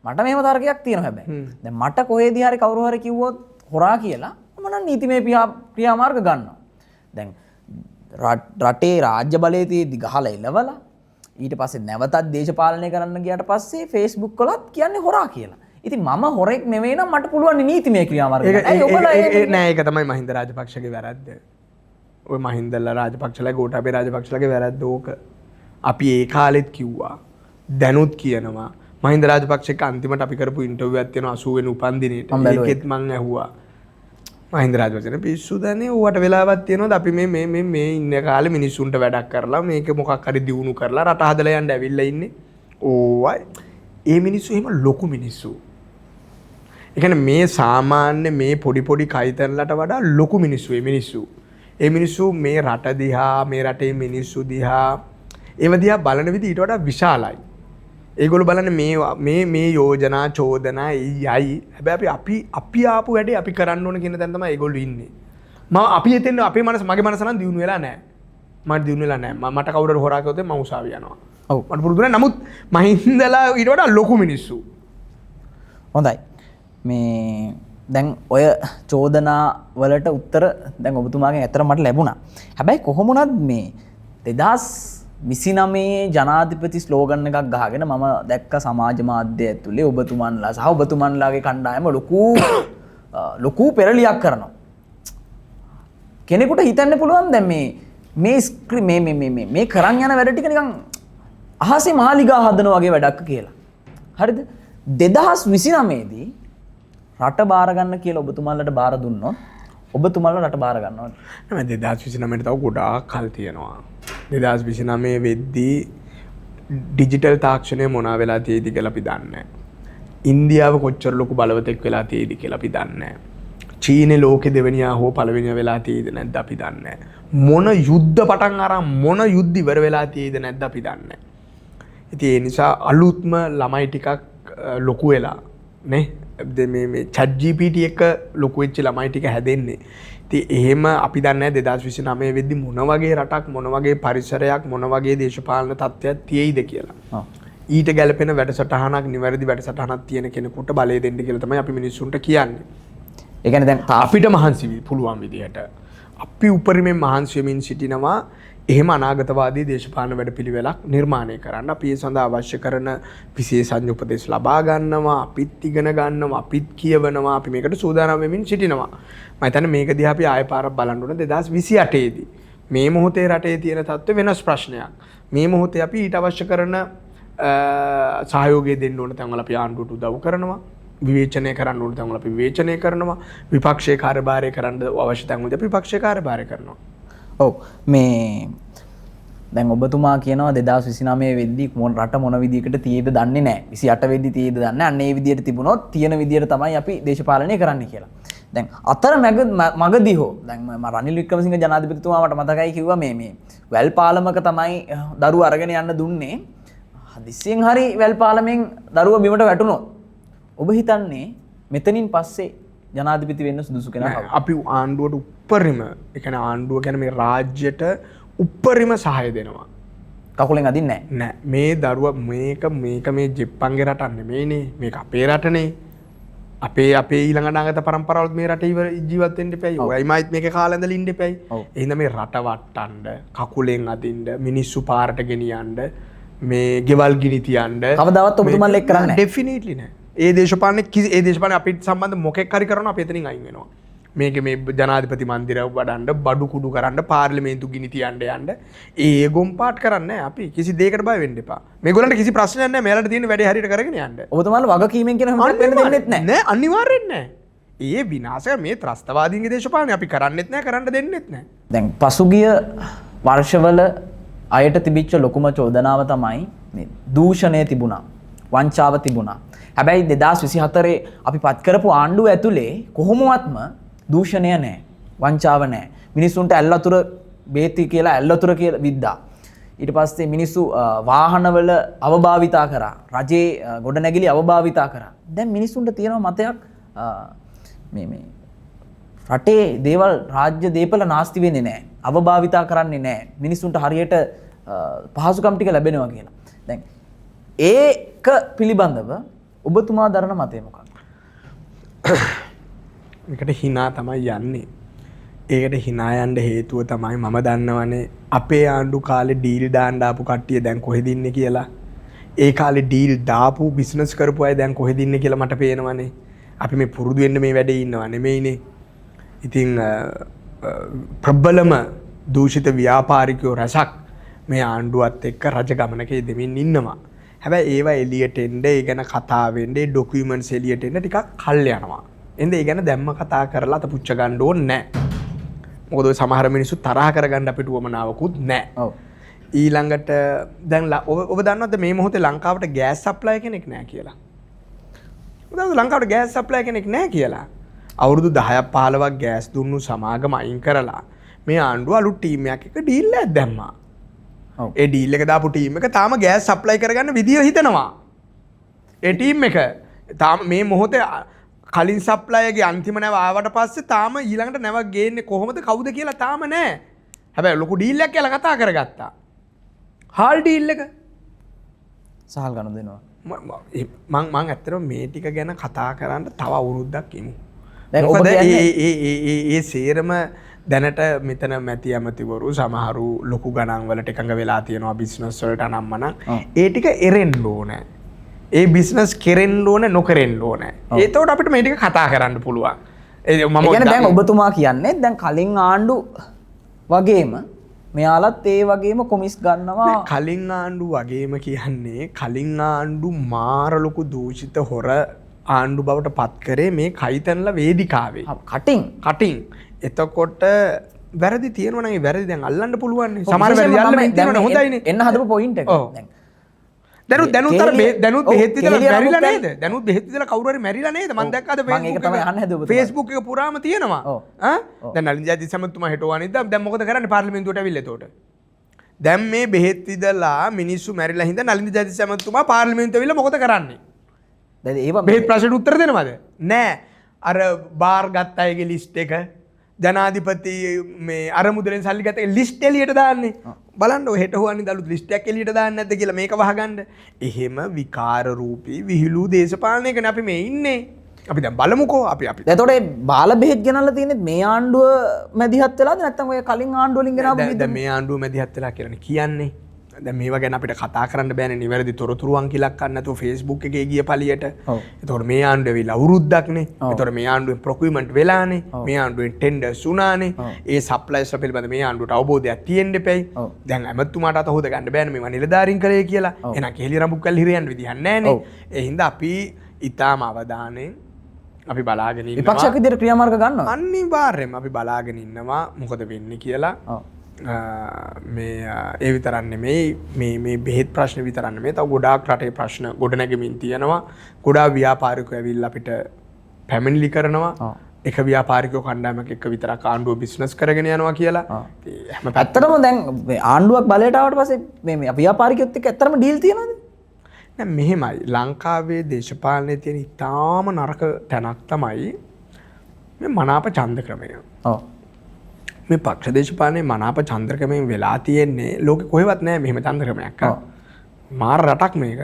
මට මේව තර්කයක් තියෙනවා හැබැයි. දැන් මට කොහෙදී හරි කවුරු හරි කිව්වොත් හොරා කියලා මම නම් නීතිමය ක්‍රියාමාර්ග ගන්නවා. දැන් රටේ රාජ්‍ය බලයේ තියෙදි ගහලා එලවලා ඊට පස්සේ නැවතත් දේශපාලනය කරන්න ගියාට පස්සේ Facebook වලත් කියන්නේ හොරා කියලා. ඉතින් මම හොරෙක් නෙවෙයි නම් මට පුළුවන් නීතිමය ක්‍රියාමාර්ග ගන්න. ඇයි ඔයගොල්ලෝ නෑ ඒක තමයි මහින්ද රාජපක්ෂගේ වැරද්ද. ඔය මහින්දලා රාජපක්ෂලා ගෝඨාභය රාජපක්ෂලාගේ වැරද්ද ඕක. අපි ඒ කාලෙත් කිව්වා. දැනුත් කියනවා. මහින්ද රාජපක්ෂක අන්තිමට අපි කරපු ඉන්ටර්විව් එකක් තියෙනවා 80 වෙනි උපන්දිනේට. ඒකෙත් මං ඇහුවා. මහින්ද රාජපක්ෂනේ පිස්සුදනේ ඌට වෙලාවක් තියෙනවද අපි මේ ඉන්න කාලේ මිනිස්සුන්ට වැඩක් කරලා මේක මොකක් හරි දියුණු කරලා රට හදලා යන්න ඇවිල්ලා ඉන්නේ. ඕවයි. ඒ මිනිස්සු එහෙම ලොකු මිනිස්සු. ඒ කියන්නේ මේ සාමාන්‍ය මේ පොඩි කයිතන්ලට වඩා ලොකු මිනිස්සු මේ මිනිස්සු. ඒ මිනිස්සු මේ රට දිහා මේ රටේ මිනිස්සු දිහා ඒව දිහා බලන විදිහ ඊට වඩා විශාලයි. ඒගොල්ලෝ බලන්නේ මේ යෝජනා චෝදනා යයි. හැබැයි අපි ආපු වැඩේ අපි කරන්න ඕන කියන තැන තමයි ඒගොල්ලෝ ඉන්නේ. අපි එතෙන් අපේ මගේ මනස නම් දියුණු වෙලා නැහැ. මට දියුණු වෙලා නැහැ. මට කවුරු හරි හොරා කිව්වොත් මම උසාවි යනවා. ඔව්. මට පුරුදු නැහැ. නමුත් මහින්දලා ඊට වඩා ලොකු මිනිස්සු. හොඳයි. මේ දැන් ඔය චෝදනා වලට උත්තර දැන් ඔබතුමාගෙන් ඇත්තට මට ලැබුණා. හැබැයි කොහොම වුණත් මේ 2029 ජනාධිපති ස්ලෝගන් එකක් ගහගෙන මම දැක්ක සමාජ මාධ්‍ය ඇතුලේ ඔබතුමන්ලා සහ ඔබතුමන්ලාගේ කණ්ඩායම ලොකු පෙරලියක් කරනවා. කෙනෙකුට හිතන්න පුළුවන් දැන් මේ කරන් යන වැඩ ටික නිකන් අහසේ මාලිගා හදනවා වගේ වැඩක් කියලා. හරිද? 2029 දී රට බාර ගන්න කියලා ඔබතුමන්ලට බාර දුන්නොත් ඔබතුමන්ලා රට බාර ගන්නවා. නෑ 2029 ට තව ගොඩාක් කල් තියෙනවා. 2029 වෙද්දී ඩිජිටල් තාක්ෂණය මොනවා වෙලා තියෙයිද කියලා අපි දන්නේ නැහැ. ඉන්දියාව කොච්චර ලොකු බලවතෙක් වෙලා තියෙයිද කියලා අපි දන්නේ නැහැ. චීනේ ලෝකෙ දෙවෙනියා හෝ පළවෙනියා වෙලා තියෙයිද නැද්ද අපි දන්නේ නැහැ. මොන යුද්ධ පටන් අරන් මොන යුද්ධ ඉවර වෙලා තියෙයිද නැද්ද අපි දන්නේ නැහැ. ඉතින් ඒ නිසා අලුත්ම ළමයි ටිකක් ලොකු වෙලා නේ මේ chat GPT එක ලොකු වෙච්ච ළමයි ටික හැදෙන්නේ. ඉතින් එහෙම අපි දන්නේ 2029 වෙද්දි මොන වගේ රටක් මොන වගේ පරිසරයක් මොන වගේ දේශපාලන තත්ත්වයක් තියෙයිද කියලා. ඊට ගැලපෙන වැඩසටහනක් නිවැරදි වැඩසටහනක් තියෙන කෙනෙකුට බලය දෙන්න කියලා තමයි අපි මිනිස්සුන්ට කියන්නේ. ඒ කියන්නේ දැන් අපිට මහන්සි පුළුවන් විදිහට අපි උපරිමයෙන් මහන්සි වෙමින් සිටිනවා එහෙම අනාගතවාදී දේශපාලන වැඩපිළිවෙලක් නිර්මාණය කරන්න. අපි ඒ සඳහා අවශ්‍ය කරන විශේෂඥ උපදෙස් ලබා ගන්නවා, අපිත් ඉගෙන ගන්නවා, අපිත් කියවනවා, අපි මේකට සූදානම් වෙමින් සිටිනවා. මම හිතන්නේ මේක දිහා අපි ආයෙ පාරක් බලන්න ඕන 2028 දී. මේ මොහොතේ රටේ තියෙන තත්ත්වය වෙනස් ප්‍රශ්නයක්. මේ මොහොතේ අපි ඊට අවශ්‍ය කරන සහයෝගය දෙන්න ඕන තැන්වල අපි ආණ්ඩුවට උදව් කරනවා. විවේචනය කරන්න ඕන තැන්වල අපි විවේචනය කරනවා. විපක්ෂයේ කාර්යභාරය කරන්න අවශ්‍ය තැන්වලදී අපි විපක්ෂයේ කාර්යභාරය කරනවා. ඔව් මේ දැන් ඔබතුමා කියනවා 2029 වෙද්දී රට මොන විදිහකට තියෙයිද දන්නේ නැහැ. 28 වෙද්දී තියෙයිද දන්නේ නැහැ. අන්න ඒ විදිහට තිබුණොත් තියෙන විදිහට තමයි අපි දේශපාලනය කරන්න කියලා. දැන් අතර මගදී හෝ දැන් මම රනිල් වික්‍රමසිංහ ජනාධිපතිතුමා මට මතකයි කිව්වා මේ වැල් පාලමක තමයි දරුව අරගෙන යන්න දුන්නේ. හදිස්සියෙන් හරි වැල් පාලමෙන් දරුව බිමට වැටුණොත් ඔබ හිතන්නේ මෙතනින් පස්සේ ජනාධිපති වෙන්න සුදුසු කෙනා කවුද? අපි ආණ්ඩුවට උපරිම ඒ කියන්නේ ආණ්ඩුව කියන්නේ මේ රාජ්‍යයට උපරිම සහාය දෙනවා. කකුලෙන් අදින්නේ නෑ මේ දරුවා මේක මේ ජෙප්පන්ගේ රටක් නෙමෙයිනේ මේක අපේ රටනේ අපේ ඊළඟ අනාගත පරම්පරාවලත් මේ රටේ ජීවත් වෙන්න එපයි. ඔයයි මාත් මේකේ කාලේ ඉඳලා ඉන්න එපයි. එහෙනම් මේ රට වට්ටන්න කකුලෙන් අදින්න මිනිස්සු පාරට ගෙනියන්න මේ ගෙවල් ගිනි තියන්න කවදාවත් ඔබතුමාලා එක් කරන්නේ නැහැ. ඩෙෆිනිට්ලි නෑ. ඒ දේශපාලනේ අපිට සම්බන්ධ මොකෙක් හරි කරනවා අපි එතනින් අයින් වෙනවා. මේක මේ ජනාධිපති මන්දිරය වඩන්න බඩු කුඩු කරන්න පාර්ලිමේන්තු ගිනි තියන්න යන්න ඒ ගොම්පාට් කරන්නේ අපි කිසි දෙයකට බය වෙන්න එපා. මේගොල්ලන්ට කිසි ප්‍රශ්නයක් නැහැ. මෙයාලට තියෙන වැඩේ හරියට කරගෙන යන්න. ඔබතුමාලා වගකීමෙන් කියන හැමෝටම වෙන්න දෙන්නෙත් නැහැ. නෑ අනිවාර්යෙන් නෑ. ඒ විනාශය මේ ත්‍රස්තවාදීන්ගේ දේශපාලනේ අපි කරන්නෙත් නෑ කරන්න දෙන්නෙත් නෑ. දැන් පසුගිය වර්ෂවල අයට තිබිච්ච ලොකුම චෝදනාව තමයි මේ දූෂණය තිබුණා. වංචාව තිබුණා. හැබැයි 2024 අපි පත් කරපු ආණ්ඩුව ඇතුලේ කොහොමවත්ම දූෂණය නැහැ. වංචාව නැහැ. මිනිස්සුන්ට ඇල්ලතුර බේති කියලා ඇල්ලතුර කියලා විද්දා. ඊට පස්සේ මිනිස්සු වාහනවල අවභාවිතා කරා. රජේ ගොඩනැගිලි අවභාවිතා කරා. දැන් මිනිස්සුන්ට තියෙන මතයක් මේ රටේ දේවල් රාජ්‍ය දේපල නාස්ති වෙන්නේ නැහැ. අවභාවිතා කරන්නේ නැහැ. මිනිස්සුන්ට හරියට පහසුකම් ටික ලැබෙනවා කියලා. දැන් ඒක පිළිබඳව ඔබතුමා දරන මතය මොකක්ද? මේකට hina තමයි යන්නේ. ඒකට hina යන්න හේතුව තමයි මම දන්නවනේ අපේ ආණ්ඩු කාලේ ඩීල් දාන්න ආපු කට්ටිය දැන් කොහෙද ඉන්නේ කියලා. ඒ කාලේ ඩීල් දාපු බිස්නස් කරපු අය දැන් කොහෙද ඉන්නේ කියලා මට පේනවනේ. අපි මේ පුරුදු වෙන්න මේ වැඩේ ඉන්නවා නෙමෙයිනේ. ඉතින් ප්‍රබලම දූෂිත ව්‍යාපාරිකයෝ රසක් මේ ආණ්ඩුවත් එක්ක රජ ගමනක දෙමින් ඉන්නවා. හැබැයි ඒවා එළියට එන්න ඒ ගැන කතා වෙන්න ඩොකියුමන්ට්ස් එළියට එන්න ටිකක් කල් යනවා. එඳ ඒ ගැන දැම්ම කතා කරලා අත පුච්ච ගන්න ඕනේ නැහැ. මොකද ඔය සමහර මිනිස්සු තරහ කරගන්න අපිට උවමනාවකුත් නැහැ. ඔව්. ඊළඟට දැන් ඔබ දන්නවද මේ මොහොතේ ලංකාවට ගෑස් සප්ලයි කෙනෙක් නැහැ කියලා? ඔබ දන්නවද ලංකාවට ගෑස් සප්ලයි කෙනෙක් නැහැ කියලා? අවුරුදු 10ක් 15ක් ගෑස් දුන්නු සමාගම අයින් කරලා මේ ආණ්ඩුව අලුත් ටීම් එකක් එක්ක ඩීල් එකක් දැම්මා. ඔව්. ඒ ඩීල් එක දාපු ටීම් එක තාම ගෑස් සප්ලයි කරගන්න විදිය හිතනවා. ඒ ටීම් එක තාම මේ මොහොතේ කලින් සප්ලයගේ අන්තිම නැව ආවට පස්සේ තාම ඊළඟට නැවක් ගේන්නේ කොහොමද කවුද කියලා තාම නැහැ. හැබැයි ලොකු ඩීල් එකක් කියලා කතා කරගත්තා. හාල් ඩීල් එක සහල් ගන්න දෙනවා. මං ඇත්තටම මේ ටික ගැන කතා කරන්න තව අවුරුද්දක් ඉමු. දැන් මොකද ඒ සේරම දැනට මෙතන මැති ඇමතිවරු සමහරු ලොකු ගණන් වලට එකඟ වෙලා තියෙනවා බිස්නස් වලට අනම්මනම්. ඒ ටික එරෙන්න ඕනේ. ඒ බිස්නස් කෙරෙන්න ඕනේ නොකරෙන්න ඕනේ. ඒතකොට අපිට මේ ටික කතා කරන්න පුළුවන්. මම කියන්නේ දැන් ඔබතුමා කියන්නේ දැන් කලින් ආණ්ඩු වගේම මෙයාලත් ඒ වගේම කොමිස් ගන්නවා. කලින් ආණ්ඩු වගේම කියන්නේ කලින් ආණ්ඩු මාර ලොකු දූෂිත හොර ආණ්ඩු බවට පත් කරේ මේ කයිතැන්ලා වේදිකාවේ. කටින්. එතකොට වැරදි තියෙනවා නම් ඒ වැරදි දැන් අල්ලන්න පුළුවන්. සමහර වැරදි අල්ලන්න තියෙනවනේ හොඳයිනේ. එන්න හදපු පොයින්ට් එක. දැන් දැනුත් බෙහෙත් විදලා මැරිලා නේද? දැනුත් බෙහෙත් විදලා කවුරු හරි මැරිලා නේද? මම දැක්ක අද Facebook එක පුරාම තියෙනවා. දැන් නලින් ජයතිස්ස මහත්මයා හෙටුවා නේද? දැන් මොකද කරන්නේ පාර්ලිමේන්තුවට ඇවිල්ලා එතකොට? දැන් මේ බෙහෙත් විදලා මිනිස්සු මැරිලා හින්දා නලින් ජයතිස්ස මහත්මයා පාර්ලිමේන්තුවට ඇවිල්ලා මොකද කරන්නේ? දැන් ඒව බෙහෙත් ප්‍රශ්නෙට උත්තර දෙනවද? නෑ. අර බාර් ගත්ත අයගේ ලිස්ට් එක ජනාධිපති මේ අරමුදලෙන් සල්ලි ගත්ත ලිස්ට් එළියට දාන්නේ. බලන්න ඔය හෙට හොවන්නේ දලුත් ලිස්ට් එකක් එළියට දාන්නේ නැද්ද කියලා මේක වහගන්න. එහෙම විකාර රූපී විහිළු දේශපාලනයකනේ අපි මේ ඉන්නේ. අපි දැන් බලමුකෝ අපි. එතකොට මේ බාල බෙහෙත් ගෙනල්ලා තියෙන්නේ මේ ආණ්ඩුව මැදිහත් වෙලාද නැත්නම් ඔය කලින් ආණ්ඩුව වලින් ගෙනාවු බෙහෙත්? දැන් මේ ආණ්ඩුව මැදිහත් වෙලා කියලානේ කියන්නේ. දැන් මේවා ගැන අපිට කතා කරන්න බෑනේ නිවැරදි තොරතුරු අංකිලක් ගන්න නැතුව Facebook එකේ ගිය පළියට. එතකොට මේ ආණ්ඩුව ඇවිල්ලා අවුරුද්දක්නේ. එතකොට මේ ආණ්ඩුවෙන් ප්‍රොකියුමන්ට් වෙලානේ. මේ ආණ්ඩුවෙන් ටෙන්ඩර්ස් උනානේ. ඒ සප්ලයිස් පිළිබඳ මේ ආණ්ඩුවට අවබෝධයක් තියෙන්න එපැයි. දැන් ඇමතුමාට අත හොද ගන්න බෑනේ මේවා නිලධාරීන් කරේ කියලා. එහෙනම් කෙහෙලි රඹුක් කල් හිරියන්න විදිහක් නැහැනේ. ඒ හින්දා අපි ඊටාම අවධානයෙන් අපි බලාගෙන ඉන්නවා. විපක්ෂයක් විදිහට ක්‍රියාමාර්ග ගන්නවා. අනිවාර්යයෙන්ම අපි බලාගෙන ඉන්නවා මොකද වෙන්නේ කියලා. මේ ඒ විතරක් නෙමෙයි මේ බෙහෙත් ප්‍රශ්න විතරක් නෙමෙයි තව ගොඩාක් රටේ ප්‍රශ්න ගොඩනැගෙමින් තියෙනවා. ගොඩාක් ව්‍යාපාරිකයෝ ඇවිල්ලා අපිට පැමිණිලි කරනවා. එක ව්‍යාපාරිකයෝ කණ්ඩායමක් එක්ක විතරක් ආණ්ඩුව බිස්නස් කරගෙන යනවා කියලා. හැම පැත්තටම දැන් ආණ්ඩුවක් බලයට ආවට පස්සේ මේ ව්‍යාපාරිකයොත් එක්ක ඇත්තටම ඩීල් තියනවද? දැන් මෙහෙමයි ලංකාවේ දේශපාලනයේ තියෙන ඉතාම නරක තැනක් තමයි මේ මනාප ඡන්ද ක්‍රමය. මේ පක්ෂ දේශපාලනේ මනාප චන්ද්‍රක්‍රමයෙන් වෙලා තියෙන්නේ ලෝකෙ කොහෙවත් නැහැ මෙහෙම චන්ද්‍රක්‍රමයක්. මාර රටක් මේක.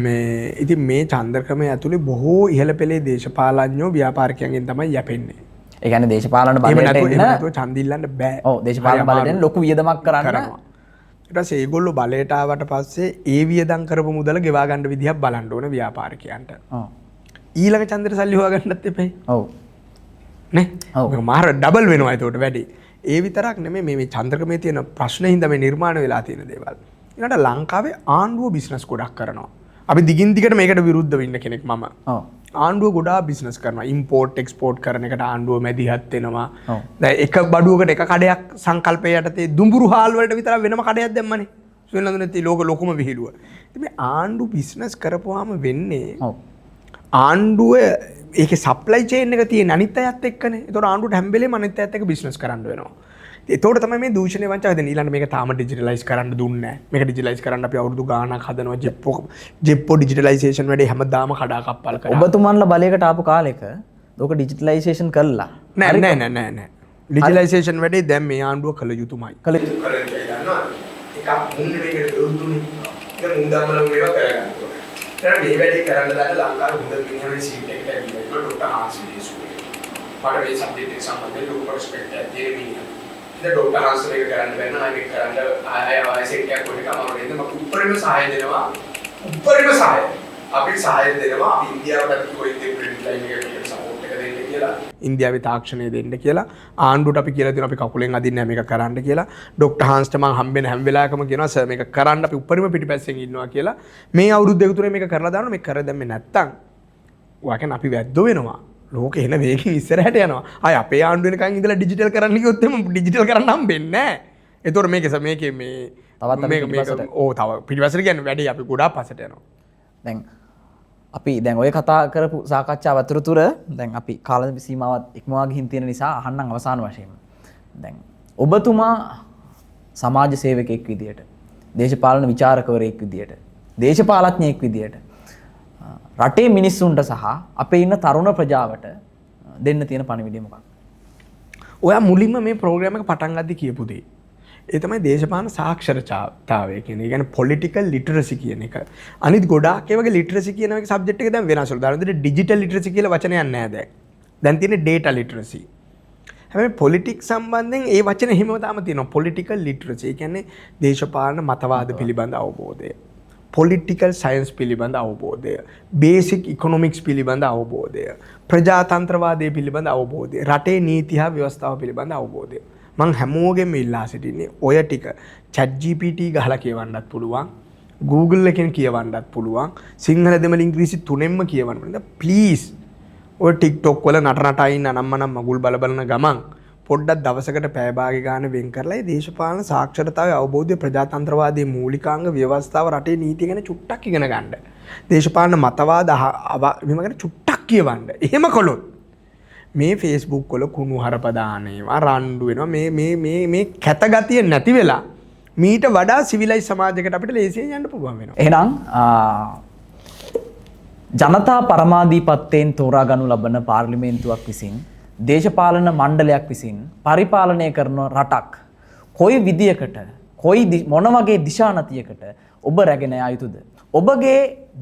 මේ ඉතින් මේ චන්ද්‍රක්‍රමය ඇතුලේ බොහෝ ඉහළ පෙළේ දේශපාලඥයෝ ව්‍යාපාරිකයන්ගෙන් තමයි යැපෙන්නේ. ඒ කියන්නේ දේශපාලන බලයට එන්න නැතුව ඡන්ද ඉල්ලන්න බෑ. ඔව් දේශපාලන බලයට එන්න ලොකු වියදමක් කරන්න. ඊට පස්සේ ඒගොල්ලෝ බලයට ආවට පස්සේ ඒ වියදම් කරපු මුදල ගෙවා ගන්න විදිහක් බලන්න ඕන ව්‍යාපාරිකයන්ට. ඔව්. ඊළඟ ඡන්දෙට සල්ලි හොයා ගන්නත් එපයි. ඔව්. නේ? ඔව්. මාර ඩබල් වෙනවා ඒකට වැඩි. ඒ විතරක් නෙමෙයි මේ චන්ද්‍රක්‍රමයේ තියෙන ප්‍රශ්න හින්දා මේ නිර්මාණය වෙලා තියෙන දේවල්. ඊළඟට ලංකාවේ ආණ්ඩුව බිස්නස් ගොඩක් කරනවා. අපි දිගින් දිගට මේකට විරුද්ධ වෙන්න කෙනෙක් මම. ඔව්. ආණ්ඩුව ගොඩාක් බිස්නස් කරනවා. ඉම්පෝර්ට් එක්ස්පෝර්ට් කරන එකට ආණ්ඩුව මැදිහත් වෙනවා. දැන් එක බඩුවකට එක කඩයක් සංකල්පය යටතේ දුඹුරු හාල් වලට විතර වෙනම කඩයක් දැම්මනේ. සුවේන්ද්‍රනාත් ලෝක ලොකුම විහිළුව. ඉතින් මේ ආණ්ඩු බිස්නස් කරපුවාම වෙන්නේ ආණ්ඩුව ඒකේ සප්ලයි චේන් එක තියෙන අනිත් අයත් එක්කනේ. ඒතකොට ආණ්ඩුවට හැම වෙලේම අනිත් අයත් එක්ක බිස්නස් කරන්න වෙනවා. ඒතකොට තමයි මේ දූෂණය වංචාව දෙන්නේ. ඊළඟ මේක තාම ඩිජිටලයිස් කරන්න දුන්නේ නැහැ. මේක ඩිජිටලයිස් කරන්න අපි අවුරුදු ගාණක් හදනවා. ජෙප්පෝ ඩිජිටලයිසේෂන් වැඩේ හැමදාම කඩාකප්පල් කරා. ඔබතුමන්ලා බලයකට ආපු කාලෙක ලෝක ඩිජිටලයිසේෂන් කළා. නෑ. ඩිජිටලයිසේෂන් වැඩේ දැන් මේ ආණ්ඩුව කළ යුතුමයි. කළ දන්නවා. එකක් මුන්නේ මේකට දුන්නේ. ඒක මුන්දාමල මේවා කරගන්න ඕනේ. දැන් මේ වැඩේ කරන්න දාලා ලංකාවේ හොඳ මිනිහනේ සීට් එකට ඇවිල්ලා ડોક્ટર ආසිලිසු. මට මේ සබ්ජෙක්ට් එක සම්බන්ධයෙන් ලොකු ප්‍රොස්පෙක්ට් එකක් තියෙනවා. डॉक्टर हाथ से करंट बहना आगे करंट आया ऐसे क्या कोई काम और नहीं तो ऊपर में सहाय देना ऊपर में सहाय අපි සහාය දෙනවා අපි ඉන්දියාවට කොයි දේ ප්‍රින්ට් ලයින් එකට සපෝට් එක දෙන්න කියලා ඉන්දියාවේ තාක්ෂණය දෙන්න කියලා ආණ්ඩුවට අපි කියලා දෙනවා අපි කකුලෙන් අදින්නේ මේක කරන්න කියලා ડોક્ટર හාන්ස්ට මම හම්බෙන හැම වෙලාවකම කියනවා සර් මේක කරන්න අපි උඩරිම පිටිපස්සෙන් ඉන්නවා කියලා මේ අවුරුදු දෙක තුනේ මේක කරලා දානවා මේක කර දැම්මේ නැත්තම් ඔයා කියන්නේ අපි වැද්දෝ වෙනවා ලෝකෙ එන වේගෙන් ඉස්සරහට යනවා. ආය අපේ ආණ්ඩුව වෙනකන් ඉඳලා ඩිජිටල් කරන්න කිව්වොත් එහම ඩිජිටල් කරන්න හම්බෙන්නේ නැහැ. ඒතකොට මේකේ මේ තවත් තව පිටිපස්සට කියන්නේ වැඩි අපි ගොඩාක් පස්සට යනවා. දැන් අපි දැන් ඔය කතා කරපු සාකච්ඡාව අතරතුර දැන් අපි කාල සීමාවත් ඉක්මවා ගිහින් තියෙන නිසා අහන්නම් අවසාන වශයෙන්. දැන් ඔබතුමා සමාජ සේවකයෙක් විදියට, දේශපාලන විචාරකවරයෙක් විදියට, දේශපාලඥයෙක් විදියට රටේ මිනිස්සුන්ට සහ අපේ ඉන්න තරුණ ප්‍රජාවට දෙන්න තියෙන පණිවිඩය මොකක්ද? ඔයා මුලින්ම මේ ප්‍රෝග්‍රෑම් එක පටන් ගද්දි කියපු දේ. ඒ තමයි දේශපාලන සාක්ෂරතාවය කියන්නේ. ඒ කියන්නේ පොලිටිකල් ලිටරසි කියන එක. අනිත් ගොඩාක් ඒ වගේ ලිටරසි කියන එකේ සබ්ජෙක්ට් එක දැන් වෙනස් වෙලා. දාන ඩිජිටල් ලිටරසි කියලා වචනයක් නැහැ දැන්. දැන් තියෙන්නේ ඩේටා ලිටරසි. හැබැයි පොලිටික්ස් සම්බන්ධයෙන් ඒ වචන එහෙමම තාම තියෙනවා. Political literacy. ඒ කියන්නේ දේශපාලන මතවාද පිළිබඳ අවබෝධය. පොලිටිකල් සයන්ස් පිළිබඳ අවබෝධය, බේසික් ඉකොනොමික්ස් පිළිබඳ අවබෝධය, ප්‍රජාතන්ත්‍රවාදය පිළිබඳ අවබෝධය, රටේ නීති හා ව්‍යවස්ථාව පිළිබඳ අවබෝධය. මං හැමෝගෙම ඉල්ලා සිටින්නේ ඔය ටික ChatGPT ගහලා කියවන්නත් පුළුවන්, Google එකෙන් කියවන්නත් පුළුවන්, සිංහල දෙමළ ඉංග්‍රීසි තුනෙන්ම කියවන්න පුළුවන්. ප්ලීස් ඔය TikTok වල නටනටා ඉන්න අනම්මනම් මගුල් බලන ගමන් පොඩ්ඩක් දවසකට පැය භාගය ගන්න වෙන් කරලා ඒ දේශපාලන සාක්ෂරතාවයේ අවබෝධය ප්‍රජාතන්ත්‍රවාදයේ මූලිකාංග ව්‍යවස්ථාව රටේ නීතිය ගැන චුට්ටක් ඉගෙන ගන්න. දේශපාලන මතවාද මෙහෙම ගැන චුට්ටක් කියවන්න. එහෙම කළොත් මේ Facebook වල කුණු හරප දානවා රණ්ඩු වෙනවා මේ කැත ගතිය නැති වෙලා මීට වඩා සිවිලයිස් සමාජයකට අපිට ලේසියෙන් යන්න පුළුවන් වෙනවා. එහෙනම් ජනතා පරමාධිපත්‍යයෙන් තෝරා ගනු ලබන පාර්ලිමේන්තුවක් විසින් දේශපාලන මණ්ඩලයක් විසින් පරිපාලනය කරන රටක් කොයි විදියකට මොන වගේ දිශානතියකට ඔබ රැගෙන යා යුතුද? ඔබගේ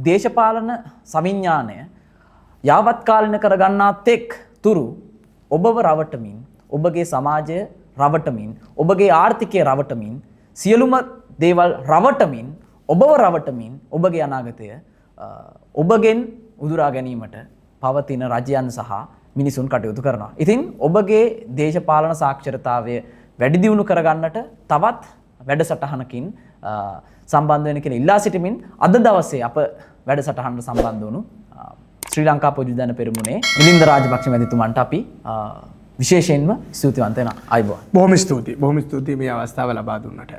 දේශපාලන සවිඥාණය යාවත්කාලින කරගන්නා තෙක් තුරු ඔබව රවටමින්, ඔබගේ සමාජය රවටමින්, ඔබගේ ආර්ථිකය රවටමින්, සියලුම දේවල් රවටමින්, ඔබව රවටමින් ඔබගේ අනාගතය ඔබගෙන් උදුරා ගැනීමට පවතින රජයන් සහ මිනිසුන් කටයුතු කරනවා. ඉතින් ඔබගේ දේශපාලන සාක්ෂරතාවය වැඩි දියුණු කරගන්නට තවත් වැඩසටහනකින් සම්බන්ධ වෙන කියලා ඉල්ලා සිටිමින් අද දවසේ අප වැඩසටහනට සම්බන්ධ වුණු ශ්‍රී ලංකා පොදු ජන පෙරමුණේ මිලින්ද රාජපක්ෂ මැතිතුමන්ට අපි විශේෂයෙන්ම ස්තුතිවන්ත වෙනවා. ආයුබෝවන්. බොහොම ස්තුතියි මේ අවස්ථාව ලබා දුන්නට.